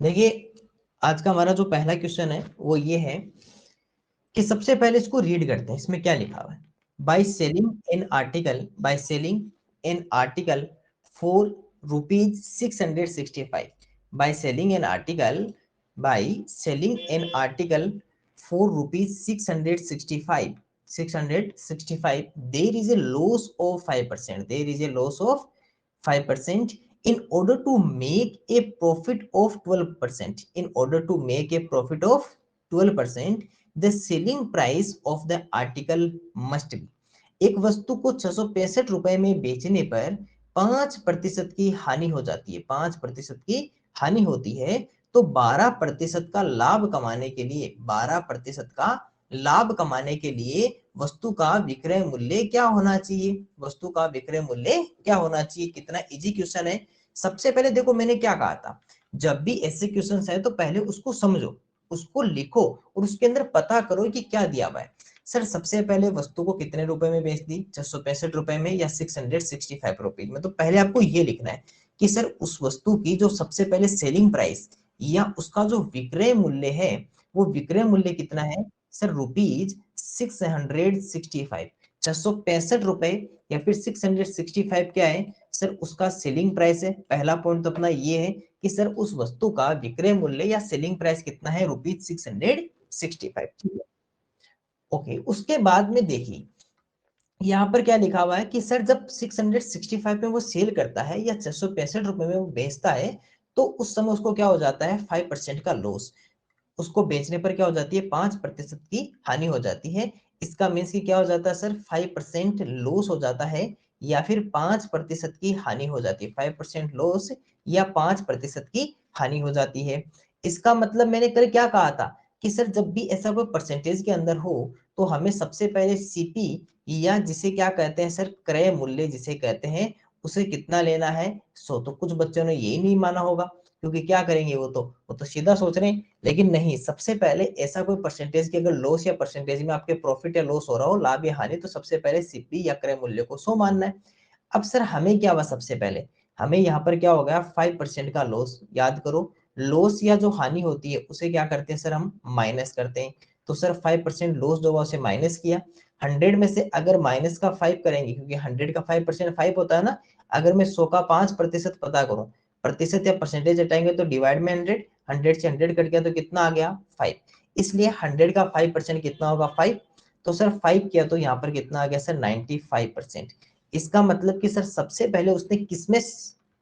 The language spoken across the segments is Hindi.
देखिए, आज का हमारा जो पहला क्वेश्चन है वो ये है कि सबसे पहले इसको रीड करते हैं, इसमें क्या लिखा हुआ है। By selling an article for ₹665, by selling an article for ₹665 there is a loss of 5%, there is a loss of 5%. In order to make a profit of 12%, in order to make a profit of 12%, the selling price of the article must be. एक वस्तु को 665 रुपए में बेचने पर 5% की हानि हो जाती है, 5% की हानि होती है, तो 12% का लाभ कमाने के लिए, 12% का लाभ कमाने के लिए वस्तु का विक्रय मूल्य क्या होना चाहिए, वस्तु का विक्रय मूल्य क्या होना चाहिए। कितना इजी क्वेश्चन है। सबसे पहले देखो मैंने क्या कहा था, जब भी ऐसे क्वेश्चन है तो पहले उसको समझो, उसको लिखो और उसके अंदर पता करो कि क्या दिया हुआ है। सर सबसे पहले वस्तु को कितने रुपए में बेच दी, 665 रुपए में या 665 रुपीज में। तो पहले आपको ये लिखना है कि सर उस वस्तु की जो सबसे पहले सेलिंग प्राइस या उसका जो विक्रय मूल्य है, वो विक्रय मूल्य कितना है सर, ₹665, 665 रुपए या फिर 665 क्या है सर, उसका सेलिंग प्राइस है। पहला पॉइंट तो अपना ये है कि सर उस वस्तु का विक्रय मूल्य या सेलिंग प्राइस कितना है, ₹665। ठीक है, ओके। उसके बाद में देखिए यहाँ पर क्या लिखा हुआ है कि सर जब 665 में वो सेल करता है या 665 रुपए में वो बेचता है, तो उस समय उसको क्या हो जाता है, 5% का लॉस। उसको बेचने पर क्या हो जाती है, 5% की हानि हो जाती है। इसका मीन्स कि क्या हो जाता है सर, 5% लॉस हो जाता है या फिर 5% की हानि हो जाती है, 5% लॉस या 5% की हानि हो जाती है। इसका मतलब मैंने कल क्या कहा था कि सर जब भी ऐसा कोई परसेंटेज के अंदर हो तो हमें सबसे पहले सीपी या जिसे क्या कहते हैं सर, क्रय मूल्य जिसे कहते हैं, उसे कितना लेना है, 100। तो कुछ बच्चों ने यही नहीं माना होगा, क्योंकि क्या करेंगे, वो तो सीधा सोच रहे हैं। लेकिन नहीं, सबसे पहले ऐसा कोई परसेंटेज की अगर लॉस या परसेंटेज में आपके प्रॉफिट या लॉस हो रहा हो, लाभ या हानि, तो सबसे पहले सीपी या क्रय मूल्य को 100 मानना है। अब सर हमें क्या हुआ, सबसे पहले हमें यहाँ पर क्या हो गया, 5% का लॉस। याद करो, लॉस या जो हानि होती है उसे क्या करते हैं सर, हम माइनस करते हैं। तो सर 5% लॉस जो हुआ उसे माइनस किया। 100 में से अगर माइनस का 5 करेंगे, क्योंकि 100 का 5% 5 होता है ना, अगर मैं 100 का 5% पता करूं, प्रतिशत या परसेंटेज हटाएंगे तो डिवाइड में 100, 100 से 100 कट गया तो कितना आ गया, 5। इसलिए 100 का 5% कितना होगा, 5। तो सर 5 किया तो यहाँ पर कितना आ गया सर, 95%। इसका मतलब कि सर सबसे पहले उसने किसमें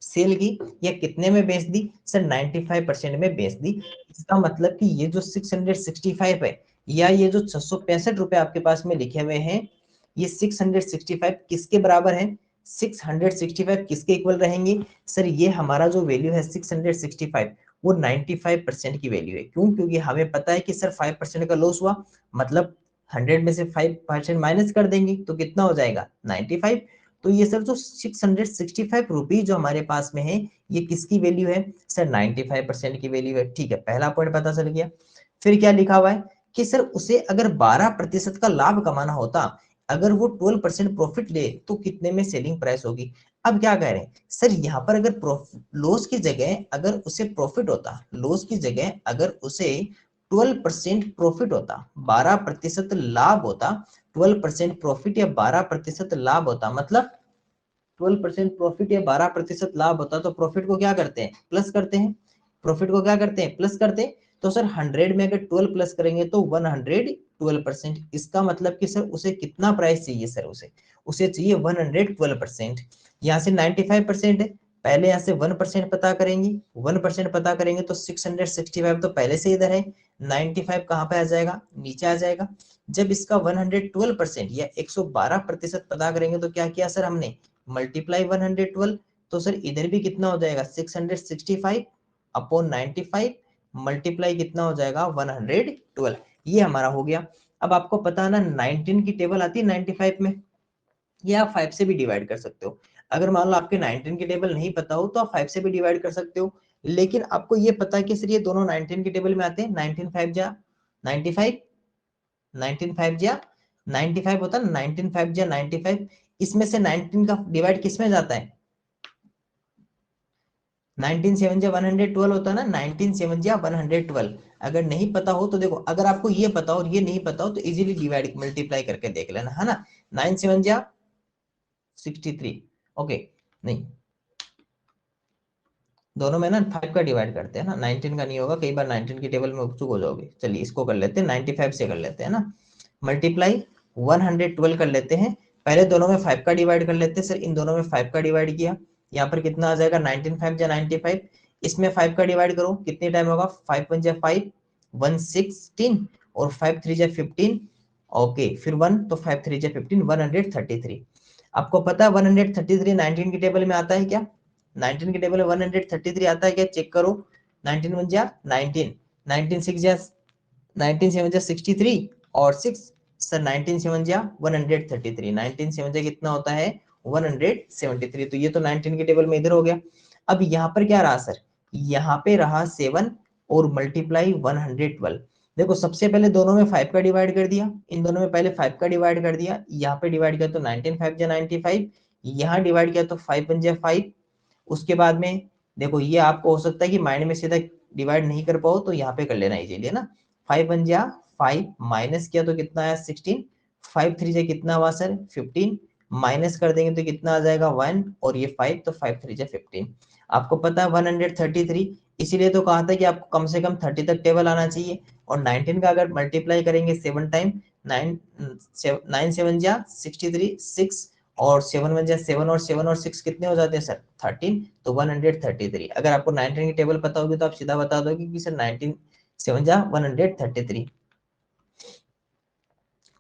सेल की या कितने में बेच दी सर, 95% में बेच दी। इसका मतलब कि ये जो 665 है या ये जो 665 रुपए आपके पास में लिखे हुए हैं, ये 665 किसके बराबर है, 665 किसके इक्वल रहेंगे सर, ये हमारा जो वैल्यू है 665, वो 95% की वैल्यू है। क्यों, क्योंकि हमें पता है कि सर 5% का लॉस हुआ, मतलब 100 में से 5% माइनस कर देंगे तो कितना हो जाएगा, 95। तो ये सर जो 665 रुपीज जो हमारे पास में है, ये किसकी वैल्यू है सर, 95% की वैल्यू है। ठीक है, पहला पॉइंट पता चल गया। फिर क्या लिखा हुआ है कि सर उसे अगर 12% का लाभ कमाना होता, अगर वो 12% प्रॉफिट ले तो कितने में सेलिंग प्राइस होगी। अब क्या कह रहे हैं सर, यहाँ पर अगर लॉस की जगह अगर उसे प्रॉफिट होता, लॉस की जगह अगर उसे 12% प्रॉफिट होता, 12% लाभ होता, 12% प्रॉफिट या 12% लाभ होता, मतलब 12% प्रॉफिट या 12% लाभ होता, तो प्रॉफिट को क्या करते हैं, प्लस करते हैं। प्रॉफिट को क्या करते हैं, प्लस करते हैं। तो सर 100 में अगर 12 प्लस करेंगे तो 112%। इसका मतलब कि सर उसे कितना प्राइस चाहिए सर, उसे उसे चाहिए 112%। यहाँ से 95% है, पहले यहाँ से 1% पता करेंगे, 1% पता करेंगे तो 665 तो पहले से इधर है, 95 कहाँ पे आ जाएगा, नीचे आ जाएगा। जब इसका 112% या 112% पता करेंगे तो क्या किया सर हमने, मल्टीप्लाई 112। तो सर इधर भी कितना हो जाएगा, 665 अपॉन 95 मल्टीप्लाई कितना हो जाएगा, 112। ये हमारा हो गया। अब आपको पता है ना 19 की टेबल आती है 95 में, ये आप 5 से भी डिवाइड कर सकते हो। अगर मान लो आपके 19 की टेबल नहीं पता हो तो आप 5 से भी डिवाइड कर सकते हो। लेकिन आपको ये पता है कि सर ये दोनों 19 की टेबल में आते हैं, 19 5 जा 95, 19 5 जा 95 होता है, 19 5 जा 95। इसमें से 19 का डिवाइड किस में जाता है, 19 7 जा 112 होता है ना, 19 7 जा 112। अगर नहीं पता हो तो देखो, अगर आपको ये पता हो और ये नहीं पता हो तो इजीली डिवाइड मल्टीप्लाई करके देख लेना, है ना। 9 7 जा 63, ओके। नहीं, दोनों में ना 5 का डिवाइड करते हैं ना, 19 का नहीं होगा, कई बार 19 की टेबल में उपचुक हो जाओगे। चलिए इसको कर लेते हैं, 95 से कर लेते हैं ना, मल्टीप्लाई 112 कर लेते हैं। पहले दोनों में 5 का डिवाइड कर लेते हैं सर, इन दोनों में 5 का डिवाइड किया, यहाँ पर कितना आ जाएगा 19 5 जा 95, इसमें 5 का डिवाइड करो, कितने टाइम होगा, 5 1 जा 5 116 और 5 3 जा 15, ओके फिर 1 तो 5 3 जा 15 133। आपको पता है 133 19 की टेबल में आता है क्या, 19 की टेबल में 133 आता है क्या, चेक करो। 19 1 जा 19, 19 6 जा 19 7 जा 63 और 6 सर 19 7 जा 133, 19 7 जा कितना होता है 173। तो ये तो 19 की टेबल में इधर हो गया। अब यहाँ पर क्या रहा सर, यहाँ पे रहा 7 और मल्टीप्लाई 112। देखो सबसे पहले दोनों में 5 का डिवाइड कर दिया, इन दोनों में पहले 5 का डिवाइड कर दिया, यहाँ पे डिवाइड किया तो 19 5 जा 95, यहाँ डिवाइड किया तो 5 1 जा 5। उसके बाद में देखो ये आपको हो सकता है कि माइंड में सीधा डिवाइड नहीं कर पाओ, तो यहाँ पे कर लेना इजीली, है ना। 5 1 जा 5 माइनस किया तो कितना आया 16, 5 3 जा कितना हुआ सर 15, माइनस कर देंगे तो कितना आ जाएगा 1 और ये 5, तो 5 3 जा 15। आपको पता है 133, इसीलिए तो कहा था कि आपको कम से कम 30 तक टेबल आना चाहिए। और 19 का अगर मल्टीप्लाई करेंगे 7 टाइम, 9 9 7 जा 63 6 और 7 1 जा 7 और 6 कितने हो जाते हैं सर 13, तो 133। अगर आपको 19 की टेबल पता होगी तो आप सीधा बता दोगे कि सर 19 7 जा 133।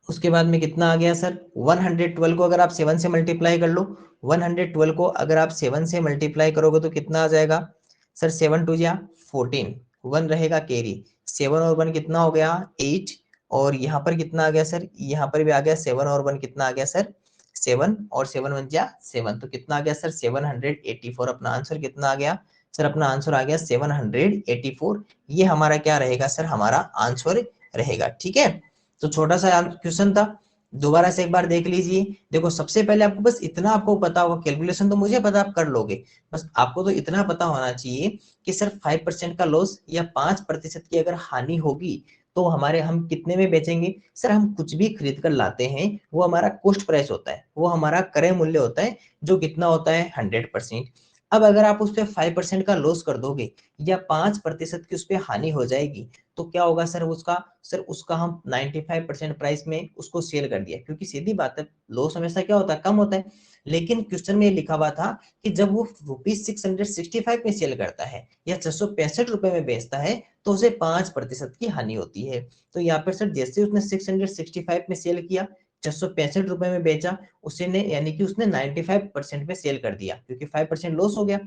उसके बाद में कितना आ गया सर 112 को अगर आप 7 से मल्टीप्लाई कर लो, 112 को अगर आप 7 से मल्टीप्लाई करोगे तो कितना आ जाएगा सर 7 2 जा 14, 1 रहेगा कैरी, 7 और 1 कितना हो गया 8, और यहाँ पर कितना आ गया सर, यहाँ पर भी आ गया 7 और 1 कितना आ गया सर 7 और 7 1 जा 7, तो कितना आ गया सर 784। अपना आंसर कितना आ गया सर, अपना आंसर आ गया 784। ये हमारा क्या रहेगा सर, हमारा आंसर रहेगा, ठीक है। तो छोटा सा क्वेश्चन था, दोबारा से एक बार देख लीजिए। देखो सबसे पहले आपको बस इतना आपको पता होगा, कैलकुलेशन तो मुझे पता आप कर लोगे, बस आपको तो इतना पता होना चाहिए कि सर 5% का लॉस या 5% की अगर हानि होगी तो हमारे हम कितने में बेचेंगे सर। हम कुछ भी खरीद कर लाते हैं वो हमारा कॉस्ट प्राइस होता है, वो हमारा क्रय मूल्य होता है, जो कितना होता है 100%। अब अगर आप उस पर 5% का लॉस कर दोगे या 5% की उस पर हानि हो जाएगी, तो क्या होगा सर, उसका सर उसका हम 95% प्राइस में उसको सेल कर दिया, क्योंकि सीधी बात है लॉस हमेशा क्या होता है, कम होता है। लेकिन क्वेश्चन में लिखा हुआ था कि जब वो ₹665 में सेल करता है या 665 रुपए में बेचता है तो उसे 5% की हानि होती है। तो यहाँ पर सर जैसे उसने 665 में सेल किया, 665 रुपए में बेचा, उसने यानी कि उसने 95% में सेल कर दिया, क्योंकि 5% लॉस हो गया।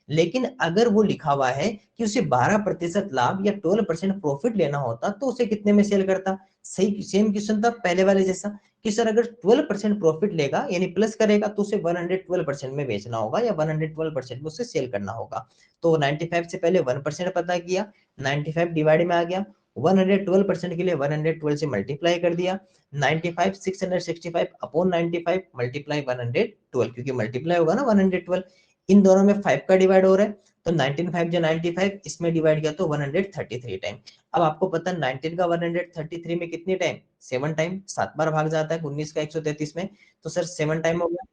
लेकिन अगर वो लिखा हुआ है कि उसे 12% लाभ या 12% प्रॉफिट लेना होता तो उसे कितने में सेल करता। सही सेम क्वेश्चन था पहले वाले जैसा कि सर अगर 12% प्रॉफिट लेगा यानी प्लस करेगा तो उसे 112% में बेचना होगा या 112% में उसे सेल करना होगा। तो 95 से पहले 1% पता किया, 95 डिवाइड में आ गया, 112% के लिए 112 से मल्टीप्लाई कर दिया, 95 665 अपॉन 95 मल्टीप्लाई 112, क्योंकि मल्टीप्लाई होगा ना 112, इन दोनों में 5 का डिवाइड हो रहा है, तो 19 5 जो 95 इसमें डिवाइड किया तो 133 टाइम। अब आपको पता है 19 का 133 में कितने टाइम 7 टाइम, 7 बार भाग जाता है 19 का 133 में, तो सर 7 टाइम हो गया।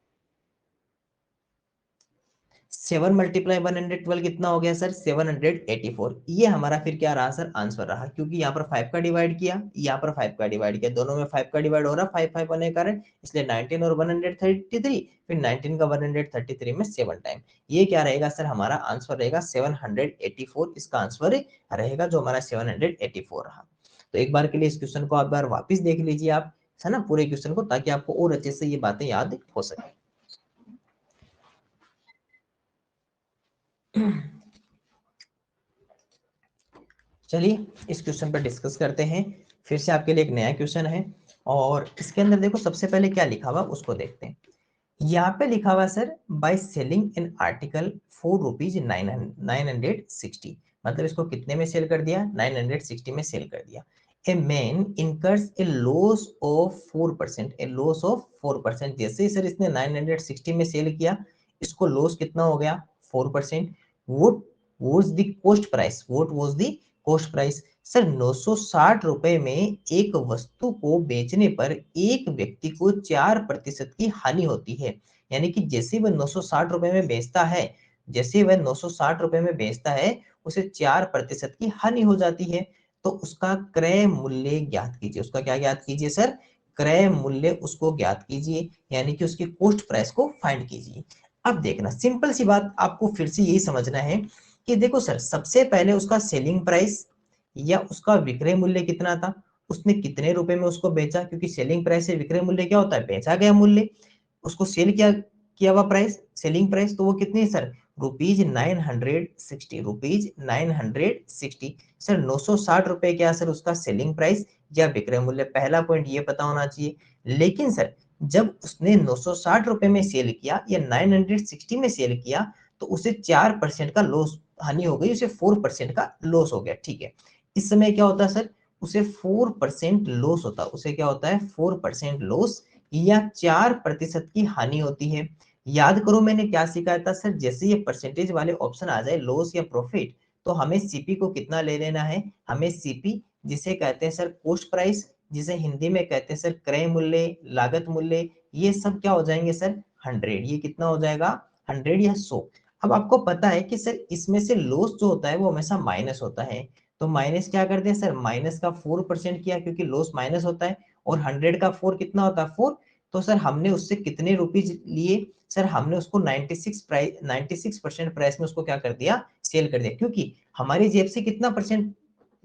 7 मल्टीप्लाई 112 कितना हो गया सर 784। ये हमारा फिर क्या रहा सर, आंसर रहा, क्योंकि यहाँ पर 5 का डिवाइड किया, यहाँ पर 5 का डिवाइड किया, दोनों में 5 का डिवाइड हो रहा है, 5 5 होने के कारण, इसलिए 19 और 133, फिर 19 का 133 में 7 टाइम। ये क्या रहेगा सर, हमारा आंसर रहेगा 784, इसका आंसर रहेगा जो हमारा 784 रहा। तो एक बार के लिए इस क्वेश्चन को आप बार वापिस देख लीजिए आप, है ना, पूरे क्वेश्चन को, ताकि आपको और अच्छे से ये बातें याद हो सके। चलिए इस क्वेश्चन पर डिस्कस करते हैं। फिर से आपके लिए एक नया क्वेश्चन है, और इसके अंदर देखो सबसे पहले क्या लिखा हुआ उसको देखते हैं। यहाँ पे लिखा हुआ sir by selling in article ₹4,960, मतलब इसको कितने में सेल कर दिया 960 में सेल कर दिया। A man incurs A loss of 4%, A loss of 4%, जैसे ही सर इसने 960 में सेल किया, इसको लॉस कितना हो गया 4%। Would was the cost price, what was the cost price. Sir 960 रुपए में एक वस्तु को बेचने पर एक व्यक्ति को 4% की हानि होती है। यानी कि जैसे वह 960 रुपए में बेचता है, जैसे वह 960 रुपए में बेचता है, उसे 4% की हानि हो जाती है। तो उसका क्रय मूल्य ज्ञात कीजिए। उसका क्या ज्ञात कीजिए सर? क्रय मूल्य उसको ज्ञात कीजिए, यानी कि उसकी कॉस्ट प्राइस को फाइंड कीजिए। अब देखना, सिंपल सी बात आपको फिर से यही समझना है कि देखो सर, सबसे पहले उसका सेलिंग प्राइस या उसका विक्रय मूल्य कितना था, उसने कितने रुपए में उसको बेचा, क्योंकि सेलिंग प्राइस से विक्रय मूल्य क्या होता है? बेचा गया मूल्य। उसको सेल किया हुआ प्राइस, सेलिंग प्राइस, तो वो कितनी है सर? ₹960, ₹960। सर 960 रुपए क्या सर उसका सेलिंग प्राइस या विक्रय मूल्य? पहला पॉइंट ये पता होना चाहिए। लेकिन सर जब उसने 960 रुपए में सेल किया या 960 में सेल किया, तो उसे 4% का लॉस हानि हो गई, उसे 4% का लॉस हो गया। ठीक है, इस समय क्या होता है सर? उसे 4% लॉस होता है। उसे क्या होता है? 4% लॉस या 4% की हानि होती है। याद करो मैंने क्या सिखाया था सर? जैसे ये परसेंटेज वाले ऑप्शन आ जाए, लॉस या प्रॉफिट, तो हमें सीपी को कितना ले लेना है? हमें सीपी, जिसे कहते हैं सर कॉस्ट प्राइस, जिसे हिंदी में कहते हैं सर क्रय मूल्य, लागत मूल्य, ये सब क्या हो जाएंगे सर? 100। ये कितना हो जाएगा? 100 या 100। अब आपको पता है कि सर इसमें से लॉस जो होता है वो हमेशा माइनस होता है। तो माइनस क्या कर दें सर? माइनस का 4% किया, क्योंकि लॉस माइनस होता है। और 100 का 4 कितना होता है? 4। तो सर हमने उससे कितने रुपीज लिए? सर हमने उसको 96% प्राइस में उसको क्या कर दिया? सेल कर दिया। क्योंकि हमारी जेब से कितना परसेंट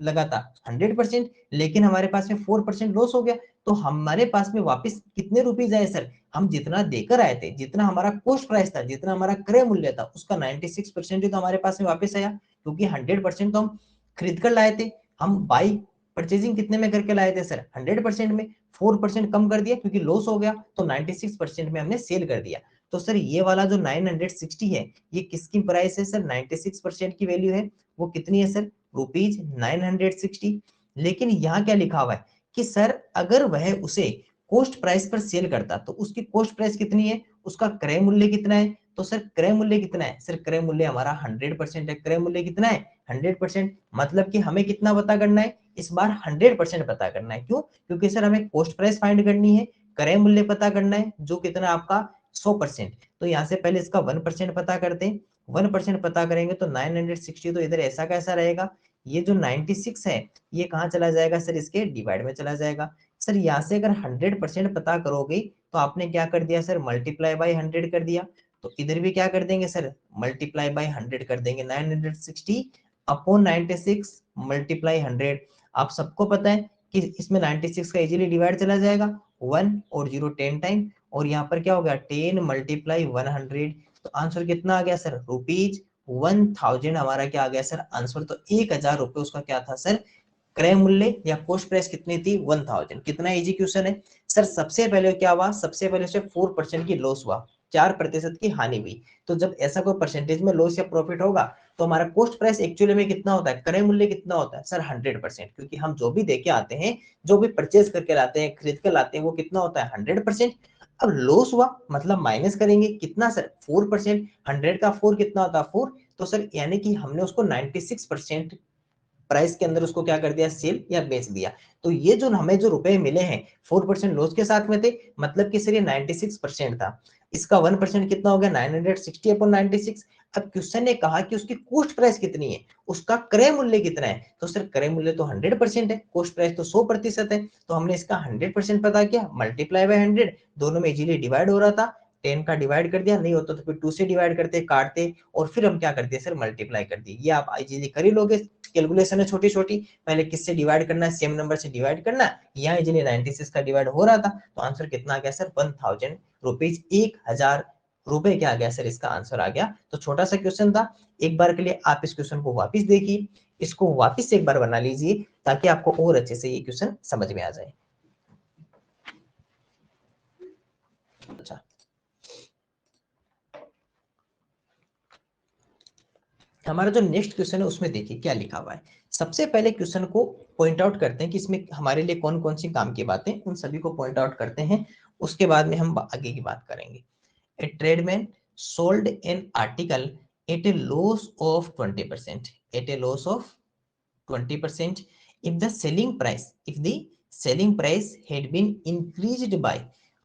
लगा था? 100%। लेकिन हमारे पास में 4% लॉस हो गया। तो हमारे पास में वापस कितने रुपीज आए सर? हम जितना देकर आए थे, जितना हमारा कॉस्ट प्राइस था, जितना हमारा क्रय मूल्य था, उसका 96% ही तो हमारे पास में वापस आया। क्योंकि 100% तो हम खरीद कर लाए थे। हम बाई परचेजिंग कितने में करके लाए थे सर? 100% में। 4% कम कर दिया क्योंकि लॉस हो गया, तो 96% में हमने सेल कर दिया। तो सर ये वाला जो 960 है, ये किसकी प्राइस है सर? 96% की वैल्यू है। वो कितनी है सर? ₹960। लेकिन यहाँ क्या लिखा हुआ है कि सर अगर वह उसे कॉस्ट प्राइस पर सेल करता, तो उसकी कॉस्ट प्राइस कितनी है? उसका क्रय मूल्य कितना है? तो सर क्रय मूल्य कितना है? सर क्रय मूल्य हमारा 100% है। क्रय मूल्य कितना है? 100%। मतलब कि हमें कितना पता करना है इस बार? 100% पता करना है। क्यों? क्योंकि सर हमें कॉस्ट प्राइस फाइंड करनी है, क्रय मूल्य पता करना है, जो कितना आपका 100%। तो यहाँ से पहले इसका 1% पता करते हैं। 1% पता करेंगे तो 960 तो इधर ऐसा कैसा रहेगा? ये जो 96 है, ये कहाँ चला जाएगा सर? इसके डिवाइड में चला जाएगा। सर यहाँ से अगर 100% पता करोगे, तो आपने क्या कर दिया सर? मल्टीप्लाई बाई 100 कर दिया। तो इधर भी क्या कर देंगे सर? मल्टीप्लाई बाई 100 कर देंगे। 960 अपॉन 96 मल्टीप्लाई 100। आप सबको पता है कि इसमें 96 का इजीली डिवाइड चला जाएगा, 1 और 0 10 टाइम। और यहाँ पर क्या हो गया? 10 मल्टीप्लाई 100। तो आंसर कितना आ गया सर? ₹1000 हमारा क्या आ गया सर? आंसर। तो 1000 रुपए उसका क्या था सर? क्रय मूल्य या कॉस्ट प्राइस कितनी थी? 1000। कितना इजी क्वेश्चन है सर। सबसे पहले क्या हुआ? सबसे पहले से 4% की लॉस हुआ, 4% की हानि हुई। तो जब ऐसा कोई परसेंटेज में लॉस या प्रॉफिट होगा, तो हमारा कॉस्ट प्राइस एक्चुअली में कितना होता है? क्रय मूल्य कितना होता है सर? 100%। क्योंकि हम जो भी देके आते हैं, जो भी परचेज करके लाते हैं, खरीद कर लाते हैं, वो कितना होता है? 100%। अब लॉस हुआ मतलब माइनस करेंगे कितना सर? 4%। 100 का 4 कितना होता है? 4। तो सर यानी कि हमने उसको 96% प्राइस के अंदर उसको क्या कर दिया? सेल या बेच दिया। तो ये जो हमें जो रुपए मिले हैं 4% लॉस के साथ में थे, मतलब कि सर ये 96% था। इसका 1% कितना हो गया? 960 अपॉन 96। अब क्वेश्चन ने कहा कि उसकी कॉस्ट प्राइस कितनी है, उसका क्रय मूल्य कितना है। तो सर क्रय मूल्य तो 100% है, कॉस्ट प्राइस तो 100% है। तो हमने इसका 100% पता किया, मल्टीप्लाई बाय 100, दोनों में इजीली डिवाइड हो रहा था। 10 का डिवाइड कर दिया, नहीं होता तो फिर 2 से डिवाइड करते, काटते, और फिर हम क्या करते सर? मल्टीप्लाई कर दिए। ये आप इजीली कर ही लोगे। कैलकुलेशन है छोटी छोटी, पहले किससे डिवाइड करना है? सेम नंबर से डिवाइड करना है। यहाँ इजीली 96 का डिवाइड हो रहा था। तो आंसर कितना आ गया सर? 1000 रुपीज, 1000 रुपए क्या आ गया सर? इसका आंसर आ गया। तो छोटा सा क्वेश्चन था। एक बार के लिए आप इस क्वेश्चन को वापस देखिए, इसको वापस से एक बार बना लीजिए, ताकि आपको और अच्छे से ये क्वेश्चन समझ में आ जाए। अच्छा, हमारा जो नेक्स्ट क्वेश्चन है उसमें देखिए क्या लिखा हुआ है। सबसे पहले क्वेश्चन को पॉइंट आउट करते हैं कि इसमें हमारे लिए कौन कौन सी काम की बातें, उन सभी को पॉइंट आउट करते हैं। उसके बाद में हम आगे की बात करेंगे। A tradesman sold an article at a loss of 20%, at a loss of 20%, if the selling price, if the selling price had been increased by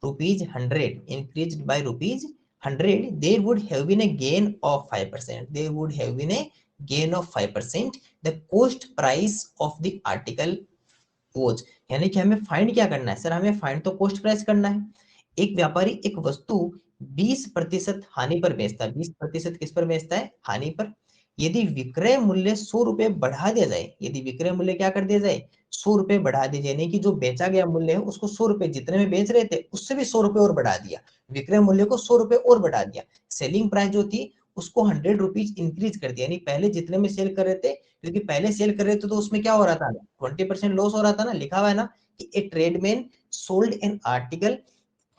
rupees 100, increased by rupees 100, there would have been a gain of 5%, there would have been a gain of 5%, the cost price of the article was, यानी कि हमें फाइंड क्या करना है सर, हमें फाइंड तो कॉस्ट प्राइस करना है। एक व्यापारी एक वस्तु 20% हानि पर बेचता है, 20% किस पर बेचता है, हानि पर। यदि विक्रय मूल्य 100 रुपए बढ़ा दिया जाए, यदि विक्रय मूल्य क्या कर दिया जाए, 100 रुपए बढ़ा दिया जाए, यानी कि जो बेचा गया मूल्य है उसको 100 रुपए जितने में बेच रहे थे उससे भी 100 रुपए और बढ़ा दिया, विक्रय मूल्य को 100 रुपए और बढ़ा दिया। सेलिंग प्राइस जो थी उसको 100 रुपीज इंक्रीज कर दिया, यानी पहले जितने में सेल कर रहे थे, क्योंकि पहले सेल कर रहे थे तो उसमें क्या हो रहा था, 20% लॉस हो रहा था ना, लिखा हुआ है ना कि a tradesman sold an article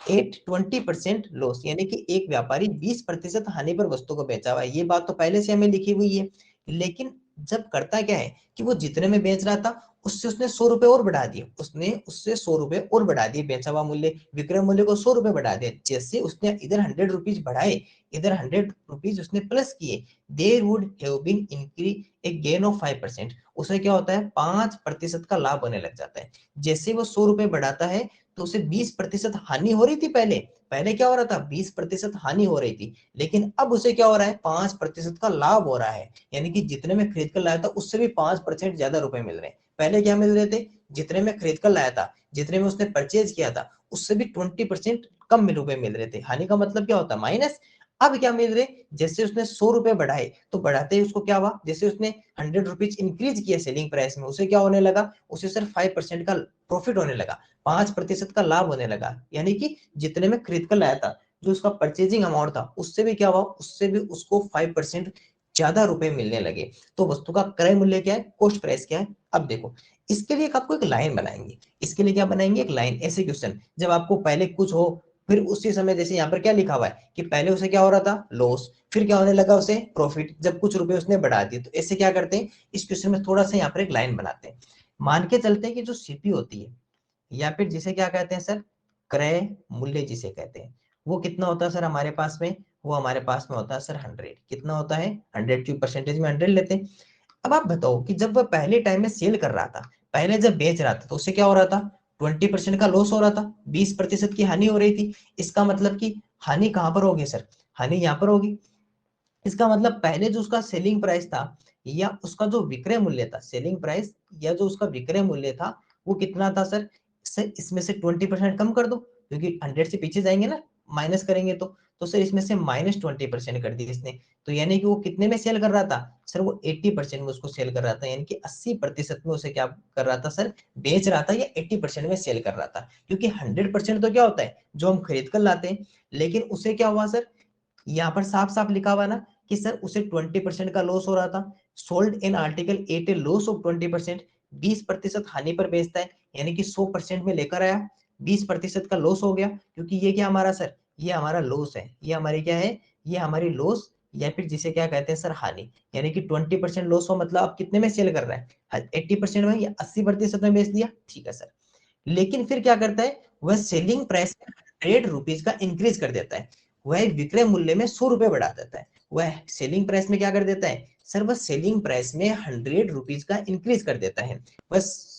at 20% loss, यानी कि एक व्यापारी 20% हानि पर वस्तु को बेचा हुआ है। ये बात तो पहले से हमें लिखी हुई है, लेकिन जब करता क्या है कि वो जितने में बेच रहा था उससे उसने 100 रुपए और बढ़ा दिए, उसने उससे 100 रुपए और बढ़ा दिए, बेचा हुआ मूल्य विक्रय मूल्य को 100 रुपए बढ़ा दिया। जैसे उसने इधर 100 रुपीज बढ़ाए, इधर 100 रुपीज उसने प्लस किए, there would have been increase a gain of 5%, उसे क्या होता है 5% का लाभ होने लग जाता है। जैसे वो 100 रुपए बढ़ाता है तो उसे 20% हानि हो रही थी, पहले पहले क्या हो रहा था 20% हानि हो रही थी, लेकिन अब उसे क्या हो रहा है 5% का लाभ हो रहा है, यानी कि जितने में खरीद कर लाया था उससे भी 5% ज्यादा रुपए मिल रहे हैं। पहले क्या मिल रहे थे, जितने में खरीद कर लाया था, जितने में उसने परचेज किया था उससे भी 20% कम में रुपए मिल रहे थे, हानि का मतलब क्या होता है माइनस। अब क्या मिल रहे, जैसे उसने 100 रुपए बढ़ाए तो बढ़ाते ही उसको क्या हुआ, जैसे उसने 100 रुपीज इंक्रीज किया सेलिंग प्राइस में, उसे क्या होने लगा, उसे सिर्फ 5% का प्रॉफिट होने लगा, 5% का लाभ होने लगा, यानी कि जितने में खरीद कर लाया था, जो उसका परचेजिंग अमाउंट था उससे भी क्या हुआ, उससे भी उसको 5% ज्यादा रुपए मिलने लगे। तो वस्तु का क्रय मूल्य क्या है, कॉस्ट प्राइस क्या है। अब देखो इसके लिए आपको एक लाइन बनाएंगे, इसके लिए क्या बनाएंगे, एक लाइन, ऐसे क्वेश्चन जब आपको पहले कुछ हो फिर उसी समय, जैसे यहाँ पर क्या लिखा हुआ है कि पहले उसे क्या हो रहा था लॉस, फिर क्या होने लगा उसे प्रॉफिट, जब कुछ रुपए उसने बढ़ा दिए, तो ऐसे क्या करते हैं इस क्वेश्चन में थोड़ा सा यहाँ पर एक लाइन बनाते हैं। मान के चलते हैं कि जो सीपी होती है या फिर जिसे क्या कहते हैं सर, क्रय मूल्य जिसे कहते हैं, वो कितना होता है सर हमारे पास में, वो हमारे पास में होता है सर 100, कितना होता है 100 की परसेंटेज में 100 लेते हैं। अब आप बताओ कि जब वह पहले टाइम में सेल कर रहा था, पहले जब बेच रहा था तो उससे क्या हो रहा था 20% का लॉस हो रहा था, 20% की हानि हो रही थी। इसका मतलब कि हानि कहां पर होगी सर, हानि यहाँ पर होगी। इसका मतलब पहले जो उसका सेलिंग प्राइस था या उसका जो विक्रय मूल्य था, सेलिंग प्राइस या जो उसका विक्रय मूल्य था वो कितना था सर, इसमें से 20% कम कर दो, क्योंकि 100 से पीछे जाएंगे ना, माइनस करेंगे तो सर इसमें से -20% कर दी इसने। तो यानी कि वो कितने में सेल कर रहा था सर, वो 80% में उसको सेल कर रहा था, यानी कि 80% में उसे क्या कर रहा था सर, बेच रहा था, या 80% में सेल कर रहा था। क्योंकि 100% तो क्या होता है जो हम खरीद कर लाते हैं, लेकिन उसे क्या हुआ सर, यहाँ पर साफ साफ लिखा हुआ ना कि सर उसे 20% का लॉस हो रहा था, sold in article at a loss of 20%, 20% हानि पर बेचता है, यानी कि 100% में लेकर आया, 20% का लॉस हो गया, क्योंकि ये क्या हमारा सर, ये हमारा लॉस है, ये हमारी क्या है, ये हमारी लॉस या फिर जिसे क्या कहते हैं सर हानि। यानी कि 20% लॉस हो मतलब आप कितने में सेल कर रहा है, 80% में या 80% में बेच दिया, ठीक है सर। लेकिन फिर क्या करता है वह, सेलिंग प्राइस 100 रुपीज का इंक्रीज कर देता है, वह विक्रय मूल्य में 100 रुपए बढ़ा देता है। वह सेलिंग प्राइस में क्या कर देता है सर, वह सेलिंग प्राइस में 100 रुपीज का इंक्रीज कर देता है, बस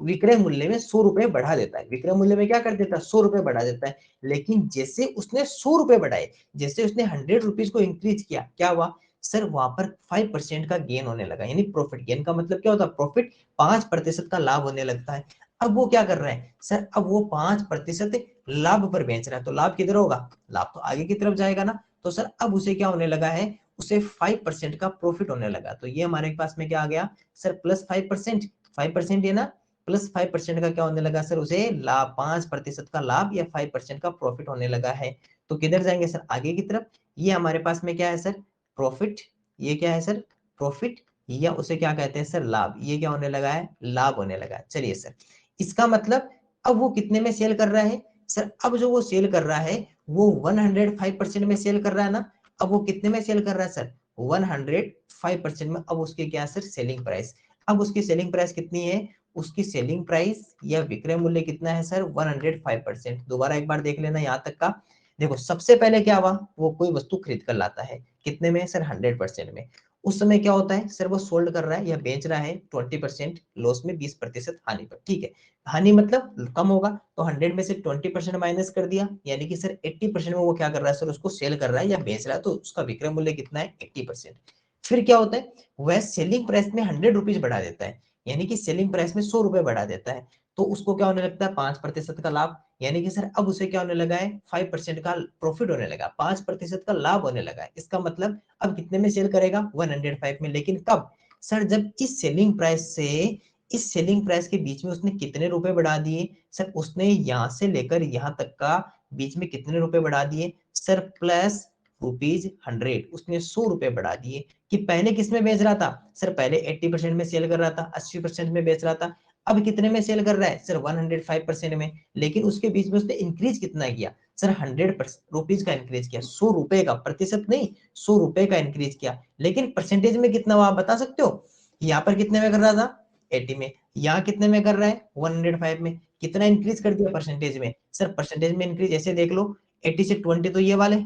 विक्रय मूल्य में 100 रुपए बढ़ा देता है, विक्रय मूल्य में क्या कर देता है 100 रुपए बढ़ा देता है। लेकिन जैसे उसने 100 रुपए बढ़ाए, जैसे उसने 100 रुपीज को इंक्रीज किया, क्या हुआ सर, वहां पर 5% का गेन होने लगा, यानी प्रॉफिट, गेन का मतलब क्या होता है प्रॉफिट, 5% का लाभ होने लगता है। अब वो क्या कर रहा है सर, अब वो 5% लाभ पर बेच रहा है, तो लाभ किधर होगा, लाभ तो आगे की तरफ जाएगा ना। तो सर अब उसे क्या होने लगा है, उसे 5% का प्रॉफिट होने लगा। तो ये हमारे पास में क्या आ गया सर, +5%, 5% ये ना, +5% का क्या होने लगा सर, उसे लाभ 5% का लाभ या 5% का प्रॉफिट होने लगा है। तो किधर जाएंगे सर, आगे की तरफ। ये हमारे पास में क्या है सर, प्रॉफिट, ये क्या है सर, प्रॉफिट, या उसे क्या कहते हैं सर, लाभ, ये क्या होने लगा है, लाभ होने लगा है। चलिए सर, इसका मतलब अब वो कितने में सेल कर रहा है सर, अब जो वो सेल कर रहा है वो 105% में सेल कर रहा है ना। अब वो कितने में सेल कर रहा है सर, 105% में। अब उसकी क्या है सर, सेलिंग प्राइस, अब उसकी सेलिंग प्राइस कितनी है, उसकी सेलिंग प्राइस या विक्रय मूल्य कितना है सर, 105%। दोबारा एक बार देख लेना यहाँ तक का, देखो सबसे पहले क्या हुआ, वो कोई वस्तु खरीद कर लाता है, कितने में सर 100% में। उस समय क्या होता है सर, वो सोल्ड कर रहा है या बेच रहा है 20% लॉस में, 20% हानि पर, ठीक है। हानि मतलब कम होगा, तो 100 में से 20% माइनस कर दिया, यानी कि सर 80% में वो क्या कर रहा है सर, उसको सेल कर रहा है या बेच रहा है, तो उसका विक्रय मूल्य कितना है 80%। फिर क्या होता है, वह सेलिंग प्राइस में 100 रुपीज बढ़ा देता है, यानी कि सेलिंग प्राइस में 100 रुपए बढ़ा देता है, तो उसको क्या होने लगता है 5% का लाभ, यानी कि सर अब उसे क्या होने लगा है 5% का प्रॉफिट होने लगा, 5% का लाभ होने लगा है। इसका मतलब अब कितने में सेल करेगा 105 में, लेकिन कब सर, जब इस सेलिंग प्राइस से इस सेलिंग प्राइस के बीच में उसने कितने रुपए बढ़ा दिए सर, उसने यहां से लेकर यहां तक का बीच में कितने रुपए बढ़ा दिए सर, प्लस ₹100, उसने 100 रुपए बढ़ा दिए। कि पहले किस में बेच रहा था सर, पहले 80% में सेल कर रहा था, 80% में बेच रहा था, अब कितने में सेल कर रहा है सर 105% में, लेकिन उसके बीच में उसने इंक्रीज कितना किया सर, 100 रुपीज का इंक्रीज किया, 100 रुपए का, प्रतिशत नहीं 100 रुपए का इंक्रीज किया, लेकिन परसेंटेज में कितना हुआ आप बता सकते हो, यहाँ पर कितने में कर रहा था 80 में, यहाँ कितने में कर रहा है 105 में, कितना इंक्रीज कर दिया परसेंटेज में सर, परसेंटेज में इंक्रीज ऐसे देख लो, 80 से 20 तो ये वाले,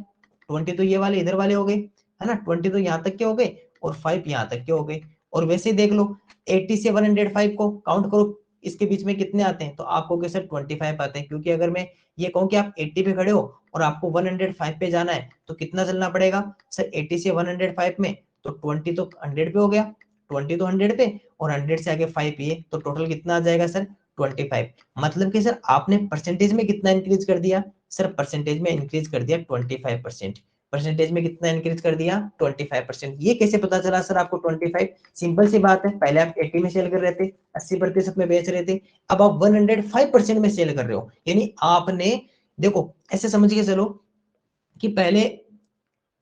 20 तो ये वाले इधर वाले हो गए, है ना, 20 तो यहाँ तक के हो गए और 5 यहाँ तक के हो गए। और वैसे ही देख लो 80 से 105 को काउंट करो, इसके बीच में कितने आते हैं, तो आपको के सर 25 आते हैं, क्योंकि अगर मैं ये कहूँ कि आप 80 पे खड़े हो और आपको 105 पे जाना है, तो कितना चलना पड़ेगा सर 80 से 105 में, तो 20 तो 100 पे हो गया, 20 तो 100 पे, और 100 से आगे 5 ये, तो टोटल कितना आ जाएगा सर 25। मतलब कि सर आपने परसेंटेज में कितना इंक्रीज कर दिया सर, परसेंटेज में इंक्रीज कर दिया 25%, परसेंटेज में कितना इंक्रीज कर दिया 25%। ये कैसे पता चला सर आपको 25, सिंपल सी बात है, पहले आप 80 में सेल कर रहे थे, 80% में बेच रहे थे, अब आप 105% में सेल कर रहे हो, यानी आपने, देखो ऐसे समझ के चलो कि पहले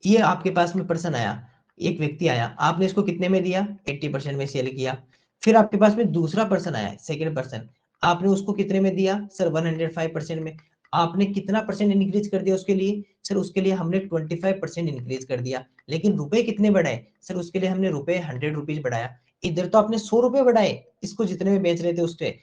ये आपके पास में पर्सन आया, एक व्यक्ति आया, आपने इसको कितने में दिया 80% में सेल किया, फिर आपके पास में दूसरा पर्सन आया, सेकंड पर्सन, आपने उसको कितने में दिया सर 105% में, आपने कितना परसेंट इंक्रीज कर दिया उसके लिए सर, उसके लिए हमने 25% इंक्रीज कर दिया, लेकिन रुपए कितने बढ़ाए सर, उसके लिए हमने रुपए 100 रुपीज बढ़ाया, इधर तो आपने 100 रुपए बढ़ाए इसको जितने में बेच रहे थे उससे,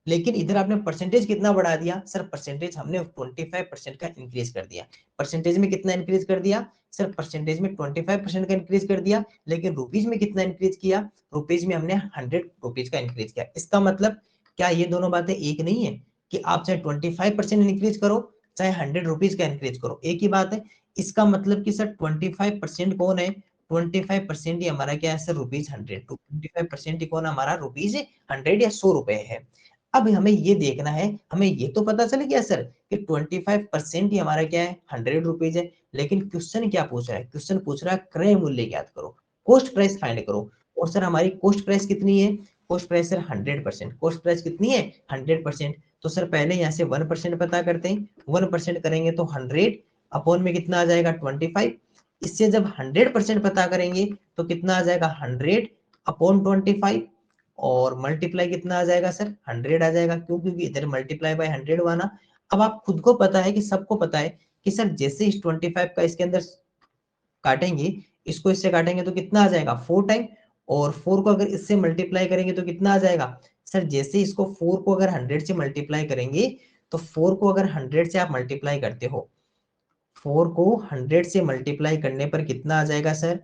लेकिन इधर आपने परसेंटेज कितना बढ़ा दिया सर, परसेंटेज हमने 25% का इंक्रीज कर दिया, परसेंटेज में कितना इंक्रीज कर दिया सर, परसेंटेज में 25% का इंक्रीज कर दिया, लेकिन रुपीज में कितना इंक्रीज किया, रुपीज में हमने 100 रुपीज का इंक्रीज किया। इसका मतलब क्या ये दोनों बातें एक नहीं है, कि आप चाहे 25% इंक्रीज करो चाहे 100 रुपीज का इंक्रीज करो, एक ही बात है। इसका मतलब कि सर 25% कौन है, 25% ही हमारा क्या है सर ₹100, 25% ही कौन हमारा ₹100 या 100 रुपए है। अब हमें ये देखना है, हमें ये तो पता चल गया सर कि 25% ही हमारा क्या है 100 रुपीज है, लेकिन क्वेश्चन क्या पूछ रहा है, क्वेश्चन पूछ रहा है क्रय मूल्य ज्ञात करो, कॉस्ट प्राइस फाइंड करो, और सर हमारी कॉस्ट प्राइस कितनी है, cost price sir 100%, cost price कितनी है 100%, तो सर पहले यहाँ से 1% पता करते हैं, 1% करेंगे तो 100 अपॉन में कितना आ जाएगा 25, इससे जब 100% पता करेंगे तो कितना आ जाएगा 100 अपॉन 25, और मल्टीप्लाई कितना आ जाएगा सर 100 आ जाएगा, क्यों, क्योंकि इधर मल्टीप्लाई बाय 100 हुआ ना। अब आप खुद को पता है कि सबको पता है कि सर जैसे इस 25 का इसके अंदर काटेंगे, इसको इससे काटेंगे तो कितना आ जाएगा 4 टाइम, और 4 को अगर इससे मल्टीप्लाई करेंगे तो कितना आ जाएगा सर, जैसे इसको 4 को अगर 100 से मल्टीप्लाई करेंगे, तो 4 को अगर 100 से आप मल्टीप्लाई करते हो, 4 को 100 से मल्टीप्लाई करने पर कितना आ जाएगा सर,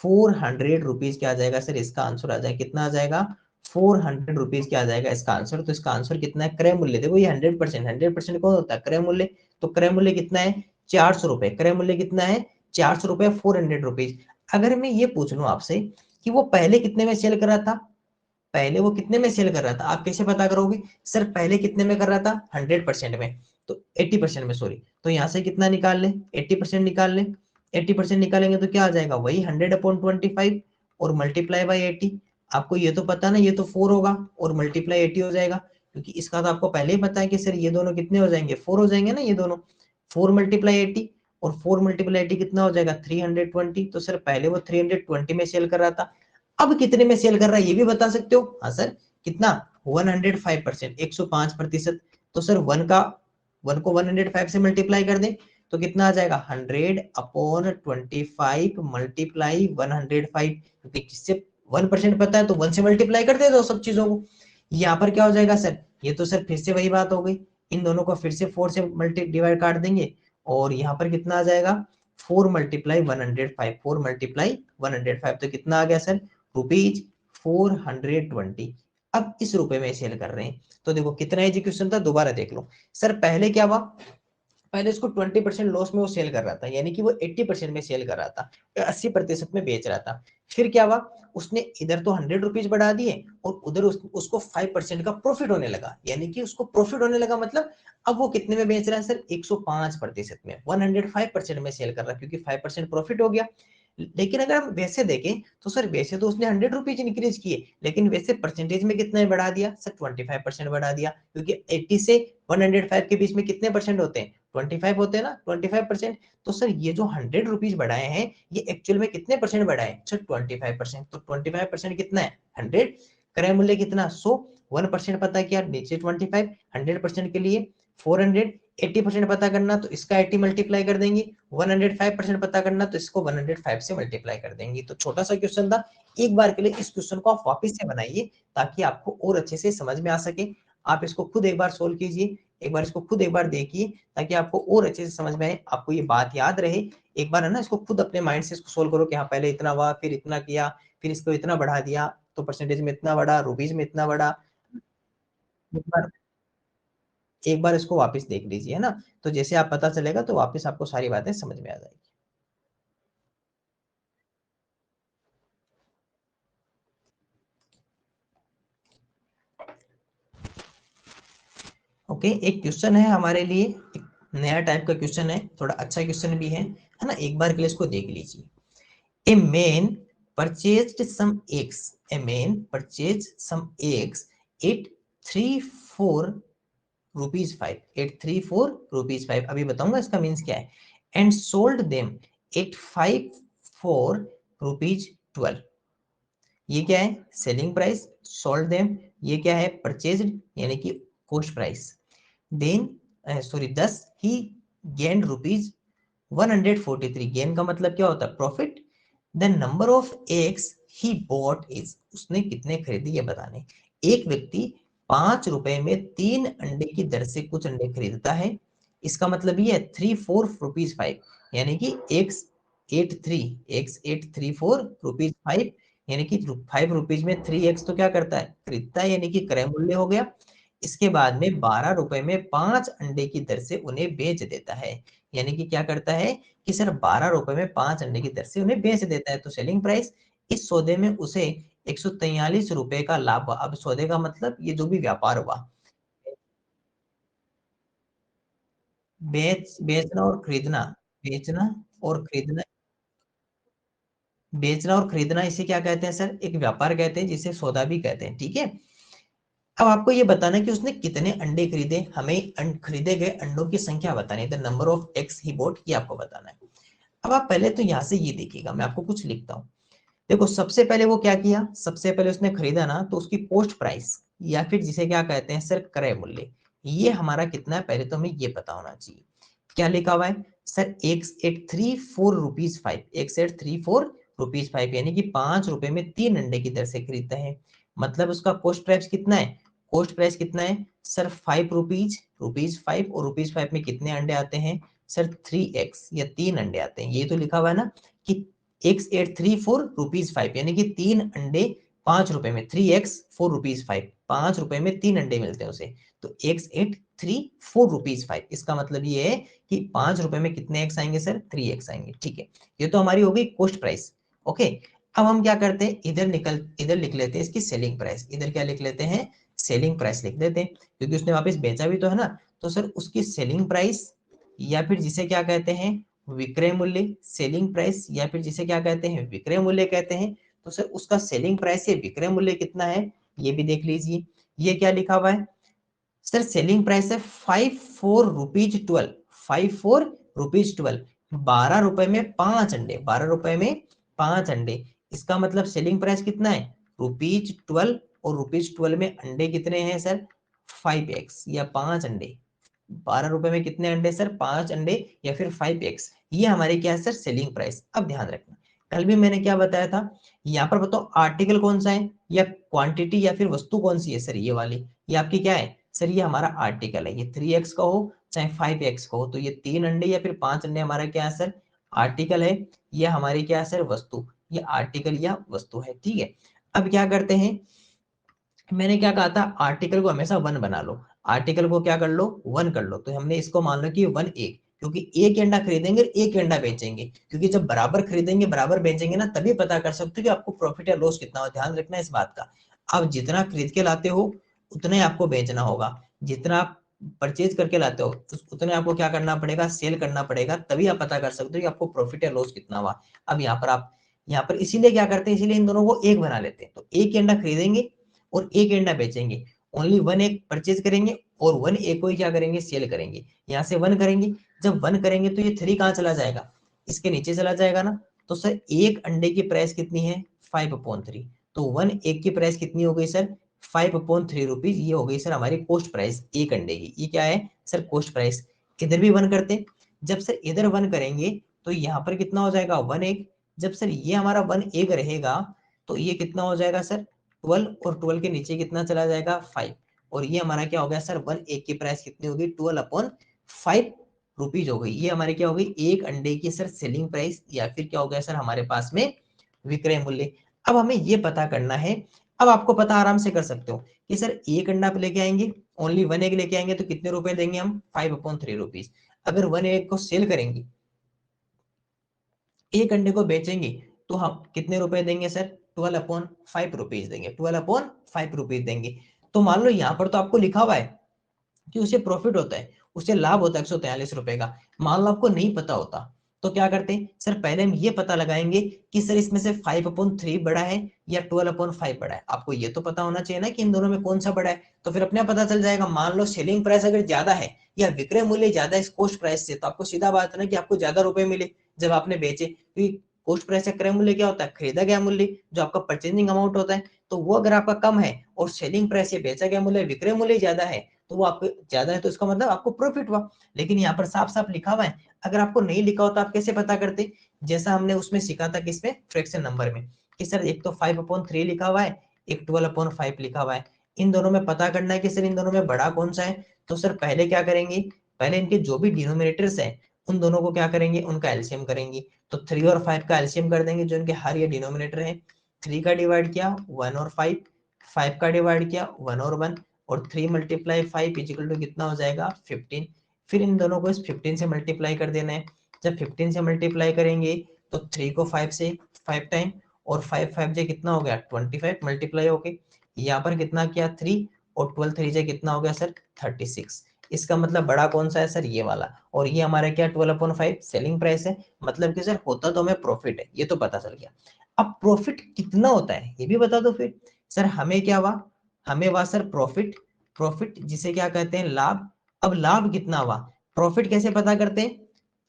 400 रुपीज क्या आ जाएगा सर, इसका आंसर आ जाएगा, कितना आ जाएगा 400 रुपीज क्या आ जाएगा इसका आंसर। तो इसका आंसर कितना है, क्रय मूल्य, देखो ये 100% कौन होता है क्रय मूल्य, तो क्रय मूल्य कितना है 400 रुपए, क्रय मूल्य कितना है 400 रुपए, 400 रुपीज। अगर मैं ये पूछ लूं आपसे कि वो पहले कितने में सेल कर रहा था, पहले वो कितने में सेल कर रहा था, आप कैसे पता करोगे सर, पहले कितने में कर रहा था 100% में, तो 80% में, सॉरी, तो यहाँ से कितना निकाल ले 80% निकाल ले, 80% निकालेंगे तो क्या आ जाएगा वही 100/25 और मल्टीप्लाई बाई 80। आपको ये तो पता ना, ये तो 4 होगा और मल्टीप्लाई 80 हो जाएगा, क्योंकि इसका तो आपको पहले ही पता है कि सर ये दोनों कितने हो जाएंगे 4 हो जाएंगे ना, ये दोनों 4 मल्टीप्लाई 80, और 4 मल्टीप्लाई 80 कितना हो जाएगा 320। तो सर पहले वो 320 में सेल कर रहा था, अब कितने में सेल कर रहा है ये भी बता सकते हो, हाँ सर कितना 105%, 105%। तो सर वन को 105 से मल्टीप्लाई कर दें तो कितना आ जाएगा 100/25 मल्टीप्लाई 105, क्योंकि जिससे 1% पता है तो 1 से मल्टीप्लाई कर दे दो सब चीजों को। यहाँ पर क्या हो जाएगा सर, ये तो सर फिर से वही बात हो गई, इन दोनों को फिर से 4 से मल्टी डिवाइड काट देंगे और यहाँ पर कितना आ जाएगा 4 मल्टीप्लाई 105, 4 मल्टीप्लाई 105 तो कितना आ गया सर रुपीज 420। अब इस रुपए में सेल कर रहे हैं तो देखो कितना एजुकेशन था, दोबारा देख लो सर। पहले क्या हुआ, पहले इसको 20% लॉस में वो सेल कर रहा था, यानी कि वो 80% में सेल कर रहा था, 80% में बेच रहा था। फिर क्या हुआ, उसने इधर तो 100 रुपीज बढ़ा दिए और उधर उसको 5% का प्रॉफिट होने लगा, यानी कि उसको प्रॉफिट होने लगा मतलब अब वो कितने में बेच रहा है सर 105% में, 105% में सेल कर रहा है क्योंकि 5% प्रॉफिट हो गया। लेकिन अगर हम वैसे देखें तो सर वैसे तो उसने 100 रुपीज इंक्रीज किए, लेकिन वैसे परसेंटेज में कितना बढ़ा दिया सर 25% बढ़ा दिया, क्योंकि 80 से 105 के बीच में कितने परसेंट होते हैं 25 होते हैं ना, 25%। तो सर ये जो 100 रुपीज बढ़ाए हैं ये एक्चुअल में कितने परसेंट बढ़ाए सर 25%। तो 25% कितना है 100, क्रय मूल्य कितना 100, 1% पता किया नीचे 25, 100% के लिए 400, 80% पता करना तो इसका 80 मल्टीप्लाई कर देंगे, 105% पता करना तो इसको 105 से मल्टीप्लाई कर देंगे। तो छोटा सा क्वेश्चन था, एक बार के लिए इस क्वेश्चन को आप वापस से बनाइए ताकि आपको और अच्छे से समझ में आ सके। आप इसको खुद एक बार सोल्व कीजिए, एक बार इसको खुद एक बार देखिए ताकि आपको और अच्छे से समझ में आए, आपको ये बात याद रहे। एक बार है ना इसको खुद अपने माइंड से इसको सोल्व करो कि हाँ पहले इतना हुआ फिर इतना किया फिर इसको इतना बढ़ा दिया तो परसेंटेज में इतना बढ़ा, रुपीज में इतना बढ़ा। एक बार एक बार इसको वापस देख लीजिए, है ना, तो जैसे आप पता चलेगा तो वापस आपको सारी बातें समझ में आ जाएगी। ओके, एक क्वेश्चन है हमारे लिए, एक नया टाइप का क्वेश्चन है, थोड़ा अच्छा क्वेश्चन भी है ना, एक बार के लिए इसको देख लीजिए। A man purchased some eggs, a man purchase some eggs at 34 rupees 5, 834 rupees 5, अभी बताऊंगा इसका मीन्स क्या है, and sold them at 54 rupees 12। ये क्या है सेलिंग प्राइस, सोल्ड देम ये क्या है परचेज्ड यानी कि कॉस्ट प्राइस। देन सॉरी 10 ही गेन रुपीज 143, गेन का मतलब क्या होता है profit. The number of eggs he bought is, उसने कितने खरीदे ये बताने। एक व्यक्ति 5 रुपए में 3 अंडे की दर से कुछ अंडे खरीदता है, इसका मतलब ये है 34 रुपीज 5, यानी कि एक्स 834 रुपीज 5, यानी कि 5 रुपीज में 3x तो क्या करता है खरीदता है, यानी कि क्रय मूल्य हो गया। इसके बाद में 12 रुपए में 5 अंडे की दर से उन्हें बेच देता है, यानी कि क्या करता है कि सर 12 रुपए में 5 अंडे की दर से उन्हें बेच देता है, तो सेलिंग प्राइस। इस सौदे में उसे 143 रुपए का लाभ हुआ। अब सौदे का मतलब ये जो भी व्यापार हुआ, बेचना और खरीदना, बेचना और खरीदना, बेचना और खरीदना इसे क्या कहते हैं सर एक व्यापार कहते हैं, जिसे सौदा भी कहते हैं, ठीक है। अब आपको ये बताना है कि उसने कितने अंडे खरीदे, हमें खरीदे गए अंडों की संख्या बतानी है, the number of x he bought, ये आपको बताना है। अब आप पहले तो यहाँ से ये देखिएगा, मैं आपको कुछ लिखता हूँ। देखो सबसे पहले वो क्या किया, सबसे पहले उसने खरीदा ना तो उसकी पोस्ट प्राइस या फिर जिसे क्या कहते हैं सर क्रय मूल्य, ये हमारा कितना है पहले तो हमें ये पता होना चाहिए। क्या लिखा हुआ है sir x834 rupees 5, x834 rupees 5, यानी कि 5 रुपए में 3 अंडे की दर से खरीदता है। मतलब उसका कॉस्ट प्राइस कितना है, कॉस्ट प्राइस कितना है सर 5 रुपीज 5, और रुपीज 5 में कितने अंडे आते हैं सर 3x या 3 अंडे आते हैं, ये तो लिखा हुआ है ना कि x834 रुपीज 5, यानी कि 3 अंडे 5 रुपए में, 3x 4 रुपीज 5, 5 रुपए में 3 अंडे मिलते हैं उसे, तो x834 रुपीज 5, इसका मतलब ये है कि 5 रुपए में कितने एक्स आएंगे सर 3x आएंगे, ठीक है। ये तो हमारी हो गई कॉस्ट प्राइस। ओके, अब हम क्या करते हैं इधर लिख लेते हैं इसकी सेलिंग प्राइस, इधर क्या लिख लेते हैं सेलिंग प्राइस लिख देते हैं, क्योंकि उसने वापस बेचा भी तो है ना, तो सर उसकी सेलिंग प्राइस या फिर जिसे क्या कहते हैं विक्रय मूल्य, सेलिंग प्राइस या फिर जिसे क्या कहते हैं विक्रय मूल्य कहते हैं। तो सर उसका सेलिंग प्राइस या विक्रय मूल्य कितना है ये भी देख लीजिए। ये क्या लिखा हुआ है सर सेलिंग प्राइस है 54 रुपीज 12, 54 रुपीज 12, 12 रुपए में 5 अंडे, 12 रुपए में 5 अंडे, इसका मतलब सेलिंग प्राइस कितना है रुपीज 12, और रुपीज 12 में अंडे कितने हैं सर 5x या 5 अंडे, 12 रुपए में कितने अंडे सर 5 अंडे या फिर 5x, ये हमारे क्या है सर सेलिंग प्राइस। अब ध्यान रखना कल भी मैंने क्या बताया था, यहाँ पर बताओ आर्टिकल कौन सा है या क्वांटिटी या फिर वस्तु कौन सी है सर, ये वाली ये आपकी क्या है सर ये हमारा आर्टिकल है, ये 3x का हो चाहे 5x का हो, तो ये 3 अंडे या फिर 5 अंडे हमारा क्या है सर, आर्टिकल है। ये हमारी क्या है सर, वस्तु, ये आर्टिकल या वस्तु है, ठीक है। अब क्या करते हैं, मैंने क्या कहा था, आर्टिकल को हमेशा 1 बना लो, आर्टिकल को क्या कर लो, 1 कर लो। तो हमने इसको मान लो कि 1 1, क्योंकि एक अंडा खरीदेंगे एक अंडा बेचेंगे, क्योंकि जब बराबर खरीदेंगे बराबर बेचेंगे ना, तभी पता कर सकते हो कि आपको प्रॉफिट या लॉस कितना हो। ध्यान रखना इस बात का, आप जितना खरीद के लाते हो उतना ही आपको बेचना होगा, जितना आप परचेज करके लाते हो उतने आपको क्या करना पड़ेगा, सेल करना पड़ेगा, तभी आप पता कर सकते हो कि आपको प्रॉफिट या लॉस कितना हुआ। अब यहाँ पर इसीलिए क्या करते हैं, इसीलिए इन दोनों को एक बना लेते हैं। तो एक अंडा खरीदेंगे और एक अंडा बेचेंगे, ओनली 1 एक परचेज करेंगे और 1 एक को ही क्या करेंगे, सेल करेंगे। यहाँ से 1 करेंगे, जब 1 करेंगे तो ये 3 कहाँ चला जाएगा, इसके नीचे चला जाएगा ना। तो सर एक अंडे की प्राइस कितनी है, 5/3। तो 1 एक की प्राइस कितनी हो गई सर, 5/3 रुपीज। ये हो गई सर हमारी कॉस्ट प्राइस एक अंडे की। ये क्या है सर, कॉस्ट प्राइस। इधर भी 1 करते, जब सर इधर 1 करेंगे तो यहाँ पर कितना हो जाएगा, 1 एक। जब सर ये हमारा 1 एक रहेगा तो ये कितना हो जाएगा सर, 12, और 12 के नीचे कितना चला जाएगा, 5। और ये हमारा क्या हो गया सर, 1 एक की प्राइस कितनी होगी, 12/5 रुपीज हो गई। ये हमारी क्या हो गई, एक अंडे की सर सेलिंग प्राइस, या फिर क्या हो गया सर हमारे पास में विक्रय मूल्य। अब हमें ये पता करना है, अब आपको पता आराम से कर सकते हो कि सर एक अंडा आप लेके आएंगे, ओनली 1 एग लेके आएंगे तो कितने रुपए देंगे हम, 5/3 रुपीज। अगर 1 एग को सेल करेंगे, एक अंडे को बेचेंगे, तो हम कितने रुपए देंगे सर, 12/5 रुपीज देंगे, 12/5 रुपीज देंगे। तो मान लो यहाँ पर तो आपको लिखा हुआ है कि उसे प्रॉफिट होता है, उसे लाभ होता है 143 रुपए का। मान लो आपको नहीं पता होता, तो क्या करते हैं सर, पहले हम ये पता लगाएंगे कि सर इसमें से 5/3 बड़ा है या 12/5 बड़ा है। आपको ये तो पता होना चाहिए ना कि इन दोनों में कौन सा बड़ा है, तो फिर अपने पता चल जाएगा। मान लो सेलिंग प्राइस अगर ज्यादा है या विक्रय मूल्य ज्यादा है इस कॉस्ट प्राइस से, तो आपको सीधा बात है ना कि आपको ज्यादा रुपए मिले जब आपने बेचे, क्योंकि कॉस्ट प्राइस या क्रय मूल्य क्या होता है, खरीदा गया मूल्य जो आपका परचेजिंग अमाउंट होता है, तो वो अगर आपका कम है और सेलिंग प्राइस या बेचा गया मूल्य विक्रय मूल्य ज्यादा है, तो वो आपको ज्यादा है, तो इसका मतलब आपको प्रॉफिट हुआ। लेकिन यहाँ पर साफ साफ लिखा हुआ है, अगर आपको नहीं लिखा होता आप कैसे पता करते, जैसा हमने उसमें सीखा था किसमें, फ्रैक्शन नंबर में, कि सर एक तो 5/3 लिखा हुआ है, एक 12/5 लिखा हुआ है। इन दोनों में पता करना है कि सर इन दोनों में बड़ा कौन सा है। तो सर पहले क्या करेंगे, पहले इनके जो भी डिनोमिनेटर्स है उन दोनों को क्या करेंगे, उनका एलसीएम करेंगे। तो 3 और 5 का एलसीएम कर देंगे, जो इनके हर ये डिनोमिनेटर है। 3 का डिवाइड किया 1 और 5, 5 का डिवाइड किया 1 और 1, और 3 × 5 इक्वल टू कितना हो जाएगा, 15। फिर इन दोनों को इस 15 से मल्टीप्लाई कर देना है। जब 15 से मल्टीप्लाई करेंगे तो 3 को 5 से 5 टाइम, और 5 5 से कितना हो गया, 25 मल्टीप्लाई हो गए। यहाँ पर कितना किया 3, और 12 3 से कितना हो गया सर, 36। इसका मतलब बड़ा कौन सा है सर, ये वाला। और ये हमारा क्या 12/5 सेलिंग प्राइस है, मतलब कि सर होता तो हमें प्रॉफिट है, ये तो पता चल गया। अब प्रॉफिट कितना होता है ये भी बता दो फिर। सर हमें क्या हुआ, हमें हुआ सर प्रॉफिट, प्रॉफिट जिसे क्या कहते हैं, लाभ। अब लाभ कितना हुआ, प्रॉफिट कैसे पता करते हैं,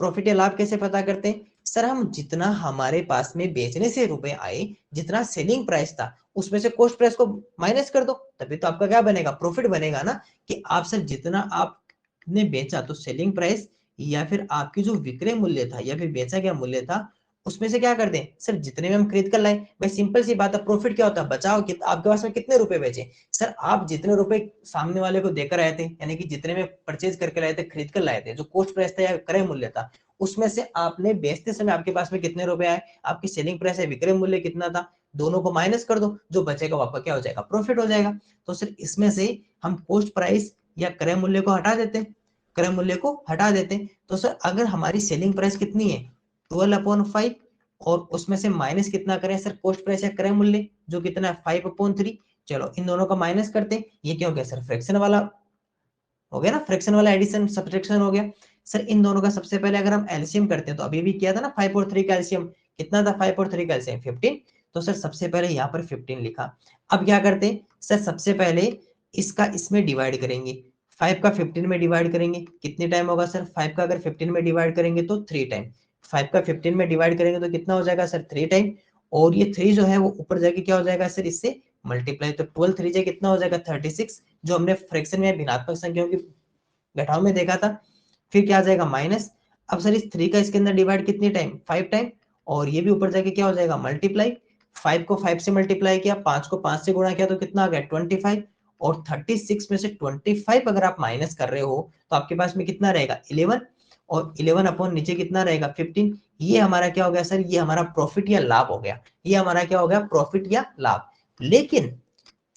प्रॉफिट या लाभ कैसे पता करते हैं सर, हम जितना हमारे पास में बेचने से रुपए आए, जितना सेलिंग प्राइस था, उसमें से कॉस्ट प्राइस को माइनस कर दो, तभी तो आपका क्या बनेगा, प्रॉफिट बनेगा ना। कि आप सर जितना आपने बेचा, तो सेलिंग प्राइस या फिर आपकी जो विक्रय मूल्य था या फिर बेचा गया मूल्य था, उसमें से क्या कर दें सर, जितने में हम खरीद कर लाए। भाई सिंपल सी बात है, प्रॉफिट क्या होता है, बचाओ कि आपके पास में कितने रुपए बेचे। सर आप जितने रुपए सामने वाले को देकर आए थे, यानी कि जितने में परचेज करके लाए थे, खरीद कर लाए थे, जो कॉस्ट प्राइस था या क्रय मूल्य था, उसमें से आपने बेचते समय आपके पास में कितने रुपए आए, आपकी सेलिंग प्राइस है, विक्रय मूल्य कितना था, दोनों को माइनस कर दो, जो बचेगा वो आपका क्या हो जाएगा, प्रॉफिट हो जाएगा। तो सर इसमें से हम कॉस्ट प्राइस या क्रय मूल्य को हटा देते हैं, क्रय मूल्य को हटा देते हैं। तो सर अगर हमारी सेलिंग प्राइस कितनी है, 12/5, और उसमें से माइनस कितना करें सर, कॉस्ट प्राइस या क्रय मूल्य जो कितना है, 5/3। चलो इन दोनों का माइनस करते हैं, ये क्या हो गया सर, फ्रैक्शन वाला हो गया ना, फ्रैक्शन वाला एडिशन सब्ट्रैक्शन हो गया। सर इन दोनों का सबसे पहले अगर हम एलसीएम करते हैं, तो अभी भी किया था ना, 5 और 3 का एलसीएम कितना था, 5 और 3 का एलसीएम 15। तो सर सबसे पहले यहाँ पर 15 लिखा। अब क्या करते हैं सर, सबसे पहले इसका इसमें डिवाइड करेंगे, 5 का 15 में डिवाइड करेंगे, कितने टाइम होगा सर, 5 का अगर 15 में डिवाइड करेंगे तो 3 टाइम, 5 का 15 में डिवाइड करेंगे तो कितना हो जाएगा सर, 3 टाइम। और ये 3 जो है वो ऊपर जाके क्या हो जाएगा सर, इससे मल्टीप्लाई, तो 12 3 से कितना हो जाएगा, 36, जो हमने फ्रैक्शन में भिन्नात्मक संख्याओं की घटाव में देखा था। फिर क्या आ जाएगा, माइनस। अब सर इस 3 का इसके अंदर डिवाइड कितने टाइम, 5 टाइम, और ये भी ऊपर जाके क्या हो जाएगा, मल्टीप्लाई। 5 को 5 से मल्टीप्लाई किया, 5 को 5 से गुणा किया तो कितना आ गया, 25, और 36 में से 25 अगर आप माइनस कर रहे हो तो आपके पास में कितना रहेगा 11, और 11 अपॉन नीचे कितना रहेगा 15। ये हमारा क्या हो गया सर, ये हमारा प्रॉफिट या लाभ हो गया, ये हमारा क्या हो गया प्रॉफिट या लाभ। लेकिन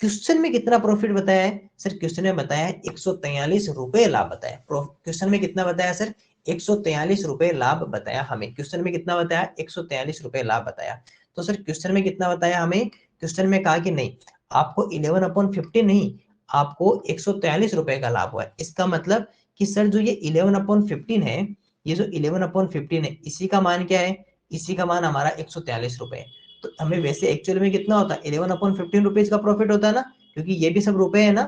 क्वेश्चन में कितना प्रॉफिट बताया है सर, क्वेश्चन में बताया है 143 रुपए लाभ बताया। क्वेश्चन में कितना बताया सर, 143 रुपए लाभ बताया हमें। क्वेश्चन में कितना बताया, 143 रुपए लाभ बताया। तो सर क्वेश्चन में कितना बताया हमें, क्वेश्चन में कहा कि नहीं आपको 11/15 नहीं, आपको 143 रुपए का लाभ हुआ है। इसका मतलब कि सर जो ये 11/15 है, ये जो 11/15 है, इसी का मान क्या है, इसी का मान हमारा 143 रुपए है। तो हमें वैसे एक्चुअल में कितना होता है 11/15 रुपीज का प्रॉफिट होता है ना, क्योंकि ये भी सब रुपए है ना,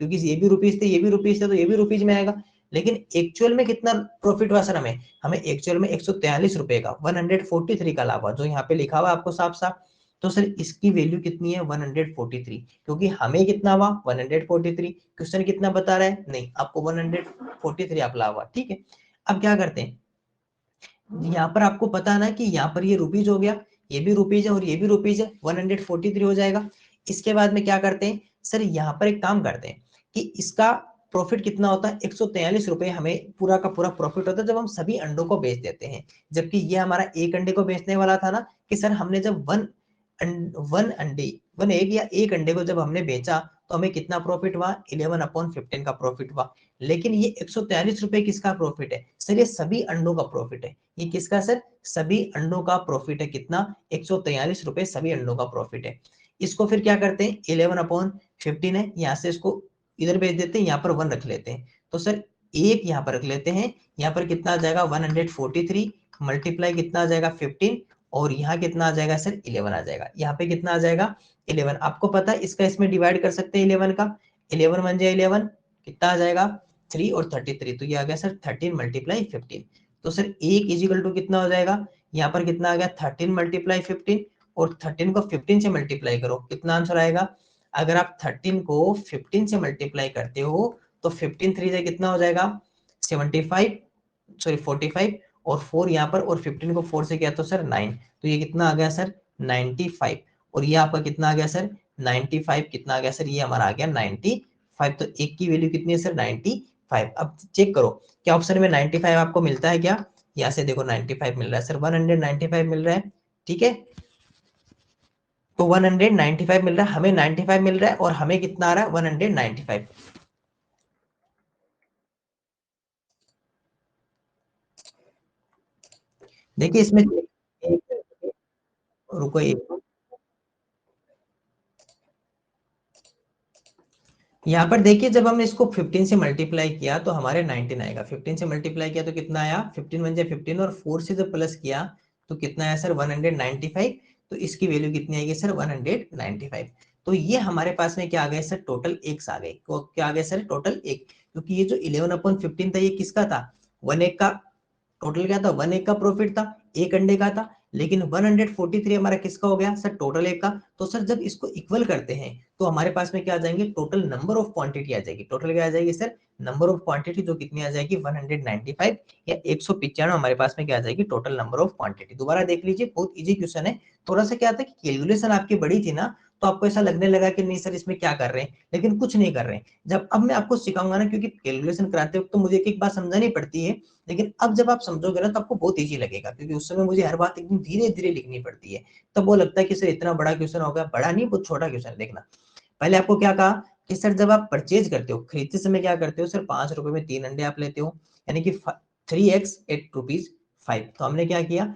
क्योंकि ये भी रुपीज थे ये भी रुपीज थे, तो ये भी रुपीज में आएगा। लेकिन एक्चुअल में कितना प्रॉफिट हुआ सर, हमें एक्चुअल में 143 रुपए का 143 का लाभ हुआ, जो यहाँ पे लिखा हुआ आपको साफ साफ। तो सर इसकी वैल्यू कितनी है 143, क्योंकि हमें कितना हुआ 143, क्वेश्चन कितना बता रहा है नहीं आपको 143 आप लाभ हुआ। ठीक है, अब क्या करते हैं, यहाँ पर आपको पता है ना कि यहाँ पर ये रुपीज हो गया, ये भी रुपीज है और ये भी रुपीज है, 143 हो जाएगा। इसके बाद में क्या करते हैं सर, यहाँ पर एक काम करते हैं कि इसका प्रॉफिट कितना होता है 143 रुपए हमें पूरा का पूरा प्रॉफिट होता है जब हम सभी अंडों को बेच देते हैं। जबकि ये हमारा एक अंडे को बेचने वाला था ना, कि सर हमने जब वन एग या एक अंडे को जब हमने बेचा तो हमें कितना प्रॉफिट हुआ 11/15 का प्रॉफिट हुआ। लेकिन ये 143 रुपए किसका प्रॉफिट है सर, ये सभी अंडों का प्रॉफिट है। ये किसका सर, सभी अंडों का प्रॉफिट है। कितना 143 रुपए सभी अंडों का प्रॉफिट है। इसको फिर क्या करते हैं 11/15 है, यहाँ से इसको इधर भेज देते हैं, यहाँ पर 1 रख लेते हैं। तो सर एक यहाँ पर रख लेते हैं, यहाँ पर कितना आ जाएगा 143 मल्टीप्लाई कितना आ जाएगा 15, और यहाँ कितना आ जाएगा सर 11 आ जाएगा। यहाँ पे कितना आ जाएगा 11, आपको पता है इसका इसमें डिवाइड कर सकते हैं 11 का, 11 1 जा 11 कितना आ जाएगा 3 और 33, तो ये आ गया सर 13 मल्टीप्लाई 15। तो सर एक इजिकल टू कितना हो जाएगा, यहाँ पर कितना आ गया 13 मल्टीप्लाई 15, और 13 को 15 से मल्टीप्लाई करो कितना आंसर आएगा। अगर आप 13 को 15 से मल्टीप्लाई करते हो तो 15 3 से कितना हो जाएगा 75, सॉरी 45, और 4 यहाँ पर, और 15 को 4 से किया तो सर 9, तो ये कितना आ गया सर 95, और ये आपका कितना आ गया सर 95, कितना आ गया सर, ये हमारा आ गया 95। तो एक की वैल्यू कितनी है सर 95। अब चेक करो क्या ऑप्शन में 95 आपको मिलता है क्या, यहाँ से देखो 95 मिल रहा है सर, 195 मिल रहा है। ठीक है, तो 195 मिल रहा है, हमें 95 मिल रहा है, और हमें कितना आ रहा है 195। देखिए इसमें रुको एक, यहाँ पर देखिए जब हमने इसको 15 से मल्टीप्लाई किया तो हमारे 19 आएगा, 15 से मल्टीप्लाई किया तो कितना आया 15 1 15, और 4 से जब प्लस किया तो कितना आया सर 195। तो इसकी वैल्यू कितनी आएगी सर 195। तो ये हमारे पास में क्या आ गया सर टोटल एक्स आ गए, क्या आ गया सर टोटल एक, क्योंकि ये जो 11/15 था ये किसका था, वन एक का, टोटल क्या था 1 एग का प्रॉफिट था, एक अंडे का था। लेकिन 143 हमारा किसका हो गया सर टोटल एग का। तो सर जब इसको इक्वल करते हैं तो हमारे पास में क्या आ जाएंगे टोटल नंबर ऑफ क्वांटिटी आ जाएगी, टोटल क्या आ जाएगी सर नंबर ऑफ क्वांटिटी, जो कितनी आ जाएगी 195 या 195 हमारे पास में क्या आ जाएगी टोटल नंबर ऑफ क्वांटिटी। दोबारा देख लीजिए बहुत इजी क्वेश्चन है। थोड़ा सा क्या था कि कैलकुलेशन आपकी बड़ी थी ना, तो आपको ऐसा लगने लगा कि नहीं सर इसमें क्या कर रहे हैं, लेकिन कुछ नहीं कर रहे हैं। जब अब मैं आपको सिखाऊंगा ना, क्योंकि कैलकुलेशन कराते वक्त तो मुझे एक एक बात समझानी पड़ती है, लेकिन अब जब आप समझोगे ना तो आपको बहुत इजी लगेगा, क्योंकि उस समय मुझे हर बात एकदम धीरे धीरे लिखनी पड़ती है। तब वो लगता है कि सर इतना बड़ा क्वेश्चन होगा, बड़ा नहीं बहुत छोटा क्वेश्चन। देखना पहले आपको क्या कहा कि सर जब आप परचेज करते हो, खरीदते समय क्या करते हो सर 5 रुपए में 3 अंडे आप लेते हो, यानी कि 3x 8 रुपीज 5। तो हमने क्या किया,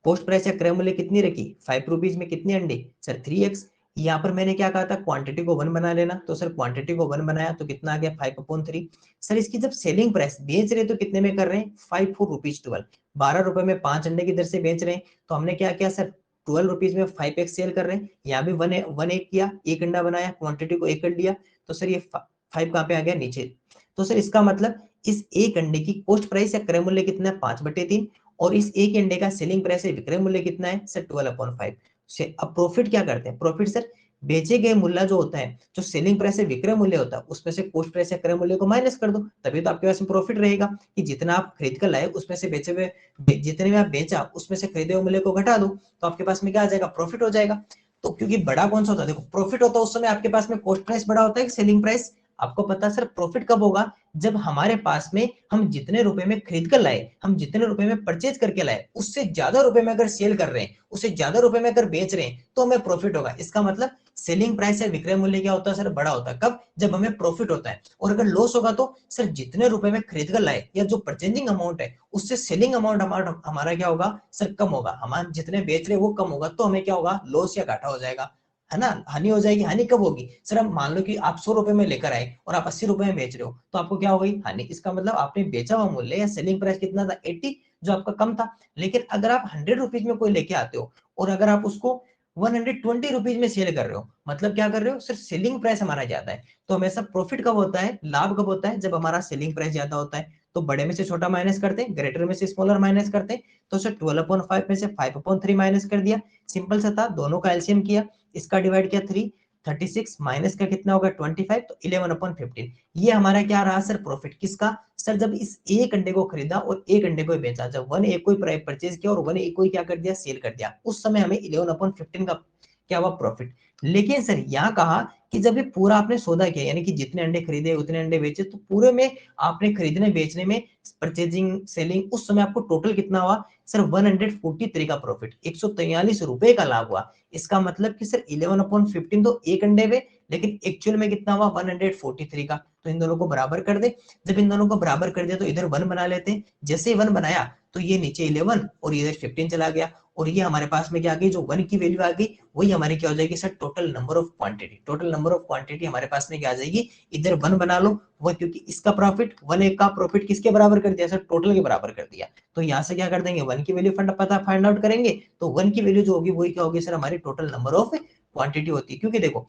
पोस्ट प्राइस या क्रय मूल्य कितनी रखी 5 रुपीज में कितने अंडे सर 3x। यहाँ पर मैंने क्या कहा था क्वांटिटी को 1 बना लेना, तो सर क्वांटिटी को 1 बनाया तो कितना आ गया 5/3। सर इसकी जब सेलिंग प्राइस बेच रहे तो कितने में कर रहे हैं 5 4 रुपीज 12, 12 रुपए में 5 अंडे की दर से बेच रहे हैं। तो हमने क्या किया सर 12 रुपीज में 5x सेल कर रहे हैं, यहाँ भी वन एक किया, एक अंडा बनाया, क्वांटिटी को 1 कर लिया, तो सर ये 5 कहाँ पे आ गया नीचे। तो सर इसका मतलब इस एक अंडे की पोस्ट प्राइस या क्रय मूल्य कितना है 5/3, और इस एक अंडे का सेलिंग प्राइस है विक्रय मूल्य कितना है सर 12/5 से। अब प्रॉफिट क्या करते हैं, प्रॉफिट सर बेचे गए मूल्य जो होता है, जो सेलिंग प्राइस है विक्रय मूल्य होता है, उसमें से पोस्ट प्राइस या क्रय मूल्य को माइनस कर दो, तभी तो आपके पास में प्रॉफिट रहेगा। कि जितना आप खरीद कर लाए उसमें से बेचे हुए, जितने में आप बेचा उसमें से खरीदे हुए मूल्य को घटा दो, तो आपके पास में क्या आ जाएगा प्रॉफिट हो जाएगा। तो क्योंकि बड़ा कौन सा होता है, देखो प्रॉफिट होता है उस समय आपके पास में कॉस्ट प्राइस बड़ा होता है कि सेलिंग प्राइस। आपको पता है सर प्रॉफिट कब होगा, जब हमारे पास में हम जितने रुपए में खरीद कर लाए, हम जितने रुपए में परचेज करके लाए, उससे ज्यादा रुपए में अगर सेल कर रहे हैं, उससे ज्यादा रुपए में अगर बेच रहे हैं, तो हमें प्रॉफिट होगा। इसका मतलब सेलिंग प्राइस या विक्रय मूल्य क्या होता है सर, बड़ा होता है। कब, जब हमें प्रॉफिट होता है। और अगर लॉस होगा तो सर जितने रुपए में खरीद कर लाए या जो परचेजिंग अमाउंट है, उससे सेलिंग अमाउंट हमारा क्या होगा सर, कम होगा। हम जितने बेच रहे हैं वो कम होगा, तो हमें क्या होगा, लॉस या घाटा हो जाएगा, है ना, हानि हो जाएगी। हानि कब होगी सर, हम मान लो कि आप 100 रुपए में लेकर आए और आप 80 रुपए में बेच रहे हो, तो आपको क्या हो गई, हानि। इसका मतलब आपने बेचा हुआ मूल्य या सेलिंग प्राइस कितना था, 80, जो आपका कम था। लेकिन अगर आप 100 रुपीज में कोई लेके आते हो और अगर आप उसको 120 रुपीज में सेल कर रहे हो, मतलब क्या कर रहे हो, सिर्फ सेलिंग प्राइस हमारा ज्यादा है। तो हमेशा प्रॉफिट कब होता है, लाभ कब होता है, जब हमारा सेलिंग प्राइस ज्यादा होता है। तो बड़े में से छोटा माइनस करते हैं, ग्रेटर में से स्मॉलर माइनस करते हैं। तो सर 12/5 में से 5/3 माइनस कर दिया, सिंपल सा था। दोनों का एलसीएम किया, इसका डिवाइड किया 3, 36 माइनस का कितना होगा 25, तो 11/15। ये हमारा क्या रहा सर, प्रॉफिट। किसका सर, जब इस एक अंडे को खरीदा और एक अंडे को बेचा, जब 1 A को परचेज किया और 1 A को क्या कर दिया, सेल कर दिया, उस समय हमें 11/15 का क्या हुआ, प्रॉफिट। लेकिन सर यहाँ कहा कि जब ये पूरा आपने सौदा किया, यानी कि जितने अंडे खरीदे उतने अंडे बेचे, तो पूरे में आपने खरीदने बेचने में, परचेजिंग सेलिंग, उस समय आपको टोटल कितना हुआ सर, 143 का प्रॉफिट, 143 रुपए का लाभ हुआ। इसका मतलब कि सर 11/15 तो एक अंडे में, लेकिन एक्चुअल में कितना हुआ 143 का। तो इन दोनों को बराबर कर दे। जब इन दोनों को बराबर कर दिया तो इधर 1 बना लेते हैं। जैसे ही 1 बनाया तो ये नीचे 11 और इधर 15 चला गया, और ये हमारे पास में क्या आ गई, जो 1 की वैल्यू आ गई, वही हमारी क्या हो जाएगी sir, total number of quantity. Total number of quantity हमारे पास में क्या आ जाएगी, इधर 1 बना लो, वो क्योंकि इसका प्रॉफिट 1 का प्रॉफिट किसके बराबर कर दिया सर, टोटल के बराबर कर दिया। तो यहाँ से क्या कर देंगे, 1 की वैल्यू पता फाइंड आउट करेंगे, तो 1 की वैल्यू जो होगी वही क्या होगी सर, हमारी टोटल नंबर ऑफ क्वांटिटी होती है। क्योंकि देखो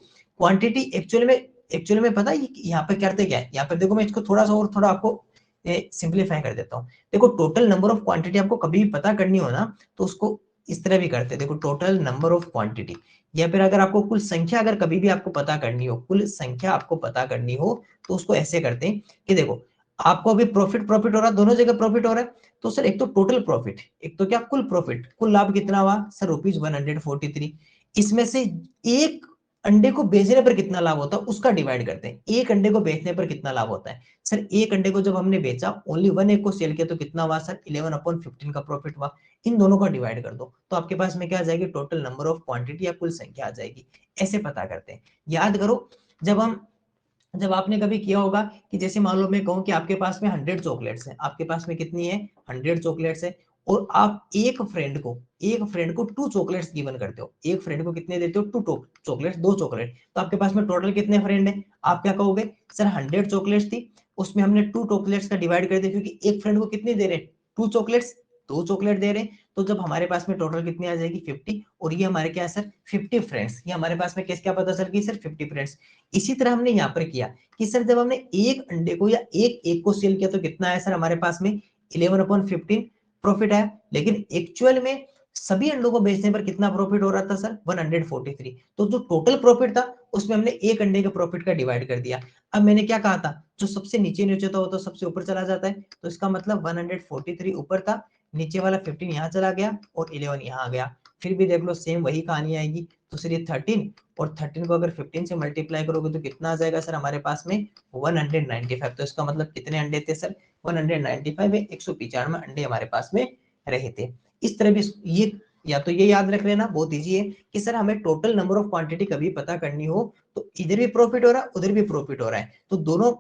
क्वांटिटी एक्चुअल में पता है यहाँ पे करते क्या है, यहाँ पर देखो मैं इसको थोड़ा सा और थोड़ा आपको सिंप्लीफाई कर देता हूँ। देखो टोटल नंबर ऑफ क्वांटिटी आपको कभी भी पता करनी हो ना, तो उसको इस तरह भी करते हैं। देखो टोटल नंबर ऑफ क्वांटिटी, या फिर अगर आपको कुल संख्या अगर कभी भी आपको पता करनी हो, कुल संख्या आपको पता करनी हो, तो उसको ऐसे करते हैं कि देखो आपको अभी प्रॉफिट प्रॉफिट हो रहा है, दोनों जगह प्रॉफिट हो रहा है। तो सर एक तो टोटल प्रॉफिट, एक तो क्या कुल प्रॉफिट, कुल लाभ कितना हुआ सर, ₹143। इसमें से एक अंडे को बेचने पर कितना लाभ होता है उसका डिवाइड करते हैं। एक अंडे को बेचने पर कितना लाभ होता है सर, एक अंडे को जब हमने बेचा, ओनली 1 एक को सेल किया, तो कितना हुआ सर, 11/15 का प्रॉफिट हुआ। इन दोनों का डिवाइड कर दो, तो आपके पास में क्या आ जाएगी, टोटल नंबर ऑफ क्वांटिटी या कुल संख्या आ जाएगी। ऐसे पता करते हैं। याद करो, जब आपने कभी किया होगा कि जैसे मान लो मैं कहूं कि आपके पास में 100 चॉकलेट्स हैं, आपके पास में कितनी है, 100 चॉकलेट्स है, और आप एक फ्रेंड को 2 चॉकलेट्स गिवन करते हो। एक फ्रेंड को कितने देते हो, 2 चॉकलेट्स, 2 चॉकलेट। तो आपके पास में टोटल कितने फ्रेंड है, आप क्या कहोगे सर, 100 चॉकलेट्स थी, उसमें हमने 2 चॉकलेट्स का डिवाइड कर दिया, क्योंकि एक फ्रेंड को कितनी दे रहे हैं, 2 चॉकलेट्स, 2 चॉकलेट दे रहे हैं। तो जब हमारे पास में टोटल कितनी आ जाएगी, 50, और ये हमारे क्या है सर, 50 फ्रेंड्स। ये हमारे पास में कैसे क्या पता चल गई सर, 50 फ्रेंड्स। इसी तरह हमने यहाँ पर किया कि सर जब हमने एक अंडे को या एक एक को सेल किया, तो कितना है सर, हमारे पास में 11/15 प्रॉफिट है। लेकिन एक्चुअल में सभी अंडों को बेचने पर कितना प्रॉफिट हो रहा था सर, 143। तो जो टोटल प्रॉफिट था उसमें हमने एक अंडे के प्रॉफिट का डिवाइड कर दिया। अब मैंने क्या कहा था, जो सबसे नीचे नीचे था वो तो सबसे ऊपर चला जाता है, तो इसका मतलब 143 ऊपर था, नीचे वाला 15 यहाँ चला गया और 11 यहाँ आ गया। फिर भी देख लो सेम वही कहानी आएगी। तो सर ये 13, और 13 को अगर 15 से मल्टीप्लाई करोगे तो कितना आ जाएगा सर, हमारे पास में 195। तो इसका मतलब कितने अंडे थे सर, 195 है, 195 अंडे हमारे पास में रहे थे। इस तरह भी ये, या तो ये याद रख लेना, बहुत ईजी है कि सर हमें टोटल नंबर ऑफ क्वांटिटी कभी पता करनी हो, तो इधर भी प्रॉफिट हो रहा है, उधर भी प्रॉफिट हो रहा है, तो दोनों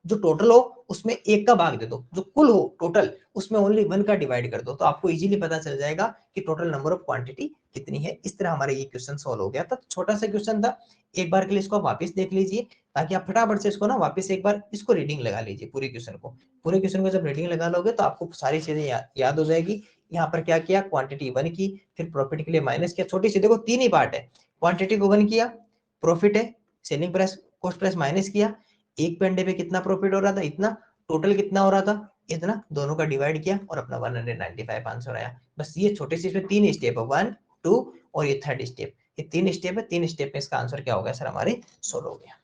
जो टोटल हो उसमें एक का भाग दे दो, जो कुल हो टोटल उसमें ओनली 1 का डिवाइड कर दो, तो आपको इजीली पता चल जाएगा कि टोटल नंबर ऑफ क्वांटिटी कितनी है। इस तरह हमारा ये क्वेश्चन सॉल्व हो गया था। छोटा सा क्वेश्चन था, एक बार के लिए इसको आप वापस देख लीजिए, ताकि आप फटाफट से इसको ना वापस एक बार इसको रीडिंग लगा लीजिए, पूरे क्वेश्चन को जब रीडिंग लगा लोगे तो आपको सारी चीजें याद हो जाएगी। यहाँ पर क्या किया, क्वांटिटी 1 की, फिर प्रॉफिट के लिए माइनस किया, छोटी सी देखो 3 ही पार्ट है, क्वांटिटी को 1 किया, प्रॉफिट है, selling price cost price minus किया, एक पे अंडे पे कितना प्रॉफिट हो रहा था इतना, टोटल कितना हो रहा था इतना, दोनों का डिवाइड किया और अपना 195 आंसर आया। बस ये छोटे से इसमें 3 स्टेप है, 1 2 और ये थर्ड स्टेप, ये 3 स्टेप है, 3 स्टेप में इसका आंसर क्या होगा सर, हमारे सोल्व हो गया।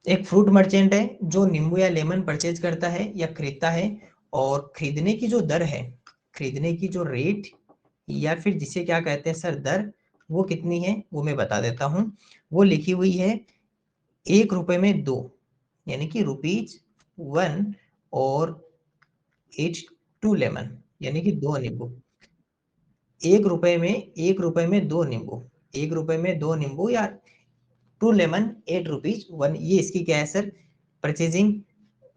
एक फ्रूट मर्चेंट है जो नींबू या लेमन परचेज करता है या खरीदता है, और खरीदने की जो दर है, खरीदने की जो रेट या फिर जिसे क्या कहते हैं सर दर, वो कितनी है वो मैं बता देता हूँ। वो लिखी हुई है 1 रुपए में 2, यानी कि ₹1 और एच 2 लेमन, यानी कि 2 नींबू। 1 रुपए में 2 नींबू, 1 रुपए में 2 नींबू या 2 लेमन 8 रुपीज 1, ये इसकी क्या है सर, परचेजिंग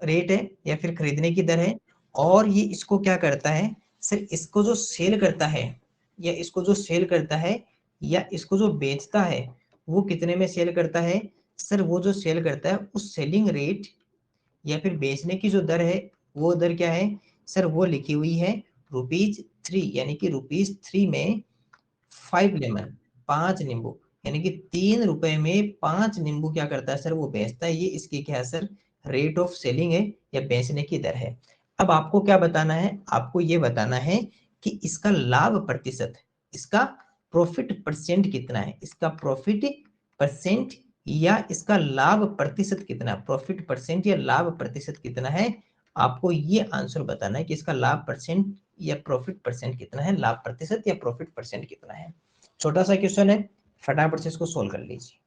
रेट है या फिर खरीदने की दर है। और ये इसको क्या करता है सर, इसको जो सेल करता है या इसको जो सेल करता है या इसको जो बेचता है, वो कितने में सेल करता है सर, वो जो सेल करता है उस सेलिंग रेट या फिर बेचने की जो दर है, वो दर क्या है सर, वो लिखी हुई है ₹3, यानी कि ₹3 में 5 लेमन, 5 नींबू, यानी कि 3 रुपए में 5 नींबू क्या करता है सर, वो बेचता है। ये इसकी क्या है सर, रेट ऑफ सेलिंग है या बेचने की दर है। अब आपको क्या बताना है, आपको ये बताना है कि इसका लाभ प्रतिशत, इसका प्रॉफिट परसेंट कितना है, इसका प्रॉफिट परसेंट या इसका लाभ प्रतिशत कितना है, प्रॉफिट परसेंट या लाभ प्रतिशत कितना है। आपको ये आंसर बताना है कि इसका लाभ परसेंट या प्रॉफिट परसेंट कितना है, लाभ प्रतिशत या प्रॉफिट परसेंट कितना है। छोटा सा क्वेश्चन है, फटाफट से इसको सोल्व कर लीजिए।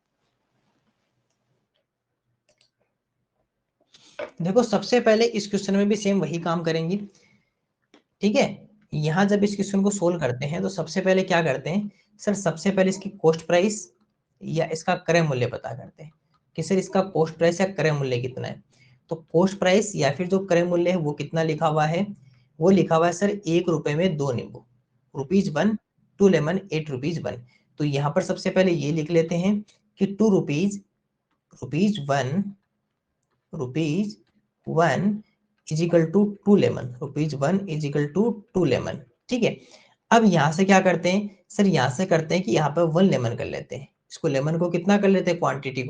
देखो सबसे पहले इस क्वेश्चन में भी सेम वही काम करेंगे, ठीक है। यहाँ जब इस क्वेश्चन को सोल्व करते हैं तो सबसे पहले क्या करते हैं सर, सबसे पहले इसकी कॉस्ट प्राइस या इसका क्रय मूल्य पता करते हैं कि सर इसका कॉस्ट प्राइस या क्रय मूल्य कितना है। तो कॉस्ट प्राइस या फिर जो क्रय मूल्य है वो कितना लिखा हुआ है, वो लिखा हुआ है सर 1 रुपए में 2 नींबू, ₹1, 2 लेमन 8 रुपीज 1। तो यहाँ पर सबसे पहले ये लिख लेते हैं कि 2 rupees, ₹1 is equal to 2 lemon, ₹1 is equal to 2 lemon, ठीक है। अब यहाँ से क्या करते हैं सर, यहाँ से करते हैं कि यहाँ पर 1 लेमन कर लेते हैं, इसको लेमन को कितना कर लेते हैं, क्वांटिटी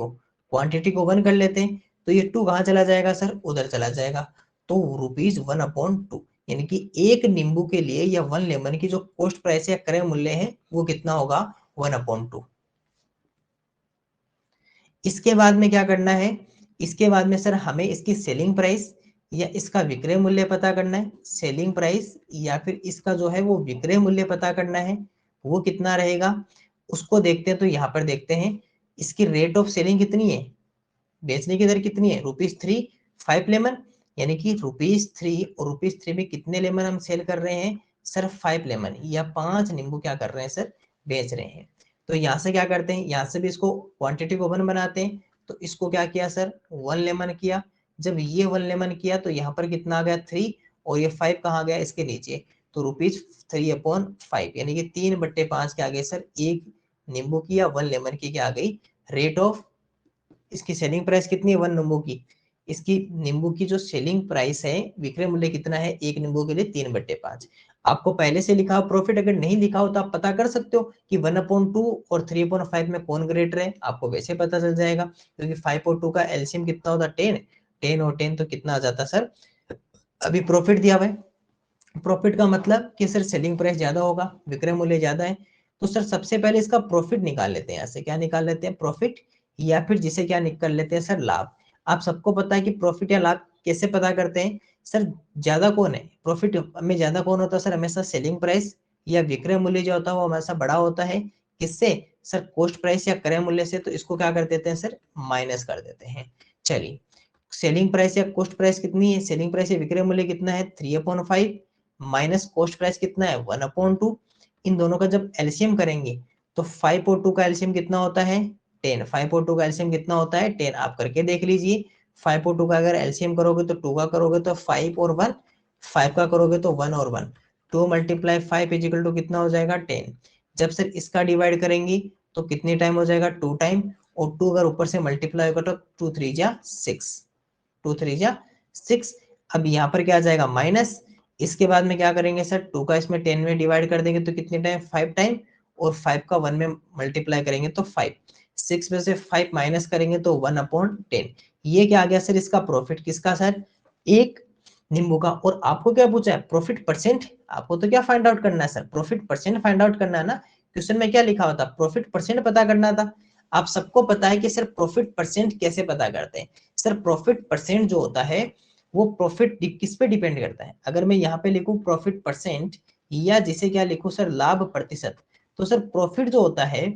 को 1 कर लेते हैं। तो ये 2 कहाँ चला जाएगा सर, उधर चला जाएगा। तो ₹1/2, यानी कि एक नींबू के लिए या 1 लेमन की जो कॉस्ट प्राइस या क्रय मूल्य है वो कितना होगा, 1/2। इसके बाद में क्या करना है, इसके बाद में सर हमें इसकी सेलिंग प्राइस या इसका विक्रय मूल्य पता करना है। सेलिंग प्राइस या फिर इसका जो है वो विक्रय मूल्य पता करना है, वो कितना रहेगा उसको देखते हैं। तो यहाँ पर देखते हैं इसकी रेट ऑफ सेलिंग कितनी है, बेचने की दर कितनी है, ₹3 5 लेमन, यानी कि ₹3 और ₹3 में कितने लेमन हम सेल कर रहे हैं सर, 5 लेमन या 5 नींबू क्या कर रहे हैं सर, बेच रहे हैं। तो यहाँ से क्या करते हैं, यहाँ से भी इसको क्वांटिटी को 1 बनाते हैं। तो इसको क्या किया सर, 1 लेमन किया। जब ये 1 लेमन किया तो यहाँ पर कितना आ गया 3, और ये 5 कहाँ गया इसके नीचे, तो ₹3/5, यानी कि 3/5 क्या आ गए सर, एक नींबू की या 1 लेमन की क्या आ गई, रेट ऑफ, इसकी सेलिंग प्राइस कितनी है 1 नींबू की, इसकी नींबू की जो सेलिंग प्राइस है, विक्रय मूल्य कितना है एक नींबू के लिए, 3/5। आपको पहले से लिखा हो प्रॉफिट, अगर नहीं लिखा हो तो आप पता कर सकते हो कि 1/2 और 3/5 में कौन ग्रेटर है, आपको वैसे पता चल जाएगा, क्योंकि 5 और 2 का एलसीएम कितना होता है 10, 10 और 10 तो कितना आ जाता सर, अभी प्रॉफिट दिया हुआ है, प्रॉफिट का मतलब कि सर सेलिंग प्राइस ज्यादा होगा, विक्रय मूल्य ज्यादा है। तो सर सबसे पहले इसका प्रॉफिट निकाल लेते हैं, यहाँ से क्या निकाल लेते हैं, प्रॉफिट, या फिर जिसे क्या निकाल लेते हैं सर, लाभ। आप सबको पता है कि प्रॉफिट या लाभ कैसे पता करते हैं सर, ज्यादा कौन है, प्रॉफिट में ज्यादा कौन होता है सर, हमेशा सेलिंग प्राइस या विक्रय मूल्य जो होता है वो हमेशा बड़ा होता है, किससे सर, कॉस्ट प्राइस या क्रय मूल्य से। तो इसको क्या कर देते हैं सर, माइनस कर देते हैं। चलिए, सेलिंग प्राइस या कॉस्ट प्राइस कितनी है, सेलिंग प्राइस या विक्रय मूल्य कितना है 3/5, माइनस कॉस्ट प्राइस कितना है 1/2। इन दोनों का जब एलसीएम करेंगे तो 5 और 2 का एलसीएम कितना होता है 10, 5 और 2 का एलसीएम कितना होता है 10, आप करके देख लीजिए। 5 और 2 का अगर एलसीएम करोगे तो 2 का करोगे तो 5 और 1, 5 का करोगे तो 1 और 1, 2 × 5 इज इक्वल टू कितना हो जाएगा 10। जब सर इसका डिवाइड करेंगे तो कितने टाइम हो जाएगा 2 टाइम, और 2 अगर ऊपर से मल्टीप्लाई होगा तो 2 3 जा 6, 2 3 जा 6। अब यहाँ पर क्या आ जाएगा माइनस, इसके बाद में क्या करेंगे सर, 2 का इसमें 10 में डिवाइड कर देंगे तो कितने टाइम 5 टाइम, और 5 का 1 में मल्टीप्लाई करेंगे तो 5, 6 में से 5 माइनस करेंगे तो 1/10। ये क्या आ गया सर, इसका प्रॉफिट किसका सर, एक नींबू का। और आपको क्या पूछा है, प्रॉफिट परसेंट, आपको तो क्या फाइंड आउट करना है sir, profit percent find out करना है ना। क्वेश्चन में क्या लिखा हुआ था, प्रॉफिट परसेंट पता करना था। आप सबको पता है कि सर प्रॉफिट परसेंट कैसे पता करते हैं। सर प्रॉफिट परसेंट जो होता है वो प्रॉफिट किस पे डिपेंड करता है। अगर मैं यहाँ पे लिखूं प्रॉफिट परसेंट या जिसे क्या लिखूं सर लाभ प्रतिशत, तो सर प्रॉफिट जो होता है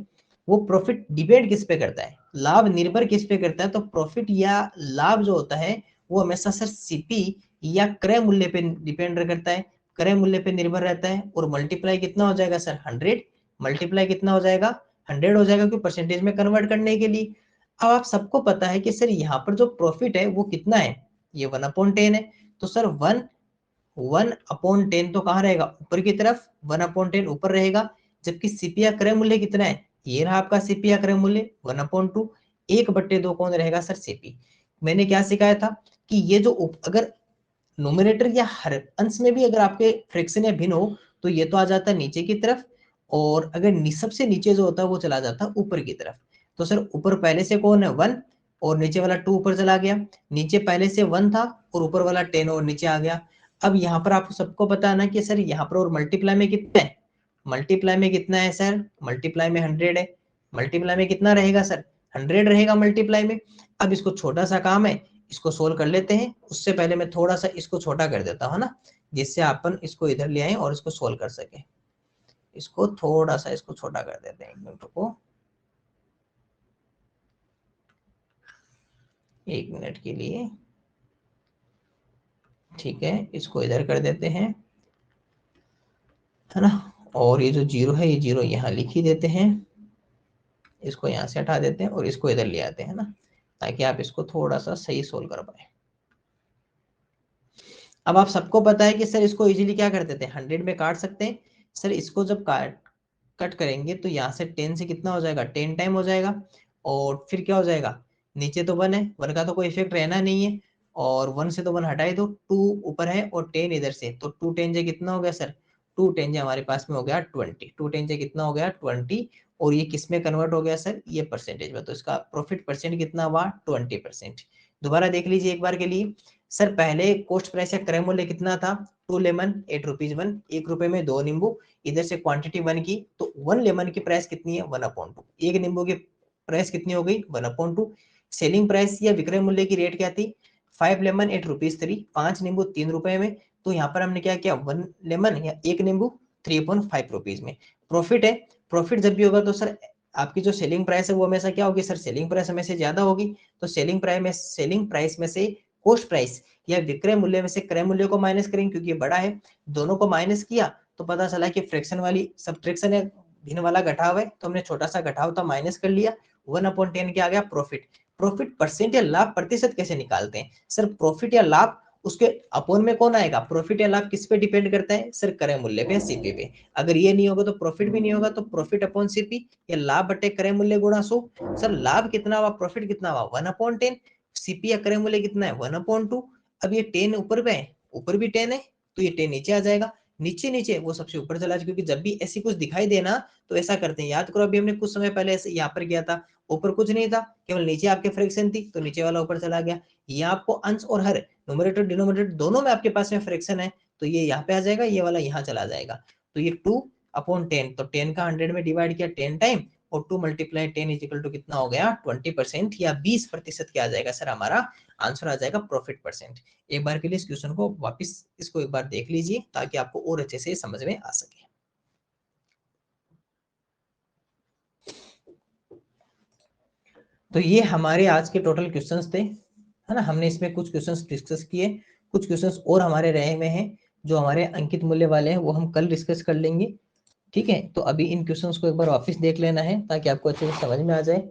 वो प्रॉफिट डिपेंड किस पे करता है, लाभ निर्भर किस पे करता है। तो प्रॉफिट या लाभ जो होता है वो हमेशा सर सीपी या क्रय मूल्य पे डिपेंड करता है, क्रय मूल्य पे निर्भर रहता है। और मल्टीप्लाई कितना हो जाएगा सर 100, मल्टीप्लाई कितना हो जाएगा 100 हो जाएगा, क्योंकि परसेंटेज में कन्वर्ट करने के लिए। अब आप सबको पता है कि सर यहाँ पर जो प्रॉफिट है वो कितना है, ये 1/10 है। तो सर 1/10 तो कहाँ रहेगा, ऊपर की तरफ 1/10 ऊपर रहेगा। जबकि सीपी या क्रय मूल्य कितना है, ये रहा आपका सीपी या क्रय मूल्य 1/2, 1/2 कौन रहेगा सर सीपी। मैंने क्या सिखाया था कि ये जो अगर नोमिनेटर या हर अंश में भी अगर आपके फ्रैक्शन या भिन्न हो तो ये तो आ जाता है नीचे की तरफ, और अगर सबसे नीचे जो होता है वो चला जाता है ऊपर की तरफ। तो सर ऊपर पहले से कौन है 1 और नीचे वाला 2 ऊपर चला गया, नीचे पहले से 1 था और ऊपर वाला 10 और नीचे आ गया। अब यहाँ पर आपको सबको पता है ना कि सर यहाँ पर और मल्टीप्लाई में कितना है, मल्टीप्लाई में कितना है सर, मल्टीप्लाई में 100 है, मल्टीप्लाई में कितना रहेगा सर 100 रहेगा मल्टीप्लाई में। अब इसको छोटा सा काम है, इसको सोल्व कर लेते हैं। उससे पहले मैं थोड़ा सा इसको छोटा कर देता हूँ ना, जिससे अपन इसको इधर ले आए और इसको सोल्व कर सके। इसको थोड़ा सा इसको छोटा कर देते हैं, 1 मिनट को, 1 मिनट के लिए, ठीक है। इसको इधर कर देते हैं, है ना। और ये जो जीरो है ये जीरो यहाँ लिख ही देते हैं, इसको यहाँ से हटा देते हैं और इसको इधर ले आते हैं ना, ताकि आप इसको थोड़ा सा सही सोल्व कर पाए। अब आप सबको पता है कि सर इसको इजीली क्या कर देते हैं 100 में काट सकते हैं। सर इसको जब कट करेंगे तो यहाँ से 10 से कितना हो जाएगा 10 टाइम हो जाएगा, और फिर क्या हो जाएगा, नीचे तो 1 है, 1 का तो कोई इफेक्ट रहना नहीं है, और 1 से तो 1 हटाए दो, 2 ऊपर है और 10 इधर से, तो 2 10 से कितना हो गया सर, 2 10 से हमारे पास में हो गया 20, 2 10 से कितना हो गया 20, और ये किस में कन्वर्ट हो गया सर, ये परसेंटेज में। तो इसका प्रॉफिट परसेंट कितना हुआ 20%। दोबारा देख लीजिए एक बार के लिए। सर पहले कॉस्ट प्राइस या क्रय मूल्य कितना था, 2 लेमन 8 रुपीज 1, 1 रुपए में 2 नींबू, इधर से क्वांटिटी 1 की, तो 1 लेमन की प्राइस कितनी है 1/2, एक नींबू की प्राइस कितनी हो गई 1/2। सेलिंग प्राइस या विक्रय मूल्य की रेट क्या थी, 5 लेमन 8 रुपीज 3, 5 नींबू 3 रुपए में। तो यहाँ पर हमने क्या किया 1 लेमन या 1 नींबू 3/5 रुपीज में। प्रॉफिट है, प्रॉफिट जब भी होगा तो सर आपकी जो सेलिंग प्राइस है वो हमेशा क्या होगी सर, सेलिंग प्राइस हमेशा ज्यादा होगी। तो सेलिंग प्राइस में से कॉस्ट प्राइस या विक्रय मूल्य में से क्रय मूल्य को माइनस करेंगे, क्योंकि ये बड़ा है। दोनों को माइनस किया तो पता चला कि फ्रैक्शन वाली सब्ट्रैक्शन है, भिन्न वाला घटाव है, तो हमने छोटा सा घटाव था माइनस कर लिया, 1/10 क्या आ गया प्रॉफिट। प्रॉफिट परसेंट या लाभ प्रतिशत कैसे निकालते हैं सर, प्रॉफिट या लाभ उसके अपोन में कौन आएगा, प्रॉफिट या लाभ किस पे डिपेंड करता है सर, क्रय मूल्य पे, सीपी पे। अगर ये नहीं होगा तो प्रॉफिट भी नहीं होगा, तो प्रॉफिट अपॉन सीपी या लाभ बटे क्रय मूल्य गुणा 100। सर लाभ कितना हुआ, प्रॉफिट कितना हुआ 1/10, सीपी या क्रय मूल्य कितना है 1/2। अब ये 10 ऊपर पे है, ऊपर भी 10 है, तो ये 10 नीचे आ जाएगा, नीचे नीचे वो सबसे ऊपर चला जाए, क्योंकि जब भी ऐसी कुछ दिखाई देना तो ऐसा करते हैं। याद करो अभी हमने कुछ समय पहले ऐसे यहाँ पर किया था, ऊपर कुछ नहीं था, केवल नीचे आपके फ्रैक्शन थी, तो नीचे वाला ऊपर चला गया। ये आपको अंश और हर, न्यूमरेटर डिनोमिनेटर दोनों में आपके पास में फ्रैक्शन है, तो ये यहाँ पे आ जाएगा, ये वाला यहाँ चला जाएगा। तो ये 2/10, तो 10 का 100 में डिवाइड किया 10 टाइम, और 2 मल्टीप्लाई 10 इज इक्वल टू कितना हो गया 20% या 20% क्या आ जाएगा सर, हमारा आंसर आ जाएगा प्रॉफिट परसेंट। एक बार के लिए इस क्वेश्चन को वापस इसको एक बार देख लीजिए, ताकि आपको और अच्छे से समझ में आ सके। तो ये हमारे आज के टोटल क्वेश्चंस थे, है ना। हमने इसमें कुछ क्वेश्चंस डिस्कस किए, कुछ क्वेश्चंस और हमारे रहे हुए हैं जो हमारे अंकित मूल्य वाले हैं, वो हम कल डिस्कस कर लेंगे, ठीक है। तो अभी इन क्वेश्चंस को एक बार वापस देख लेना है, ताकि आपको अच्छे से समझ में आ जाए।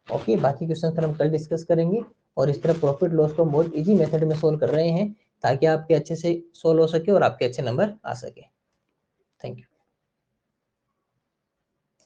ओके, बाकी क्वेश्चन फिर हम कल डिस्कस करेंगे। और इस तरह प्रॉफिट लॉस को बहुत इजी मेथड में सोल्व कर रहे हैं, ताकि आपके अच्छे से सोल्व हो सके और आपके अच्छे नंबर आ सके। Thank you.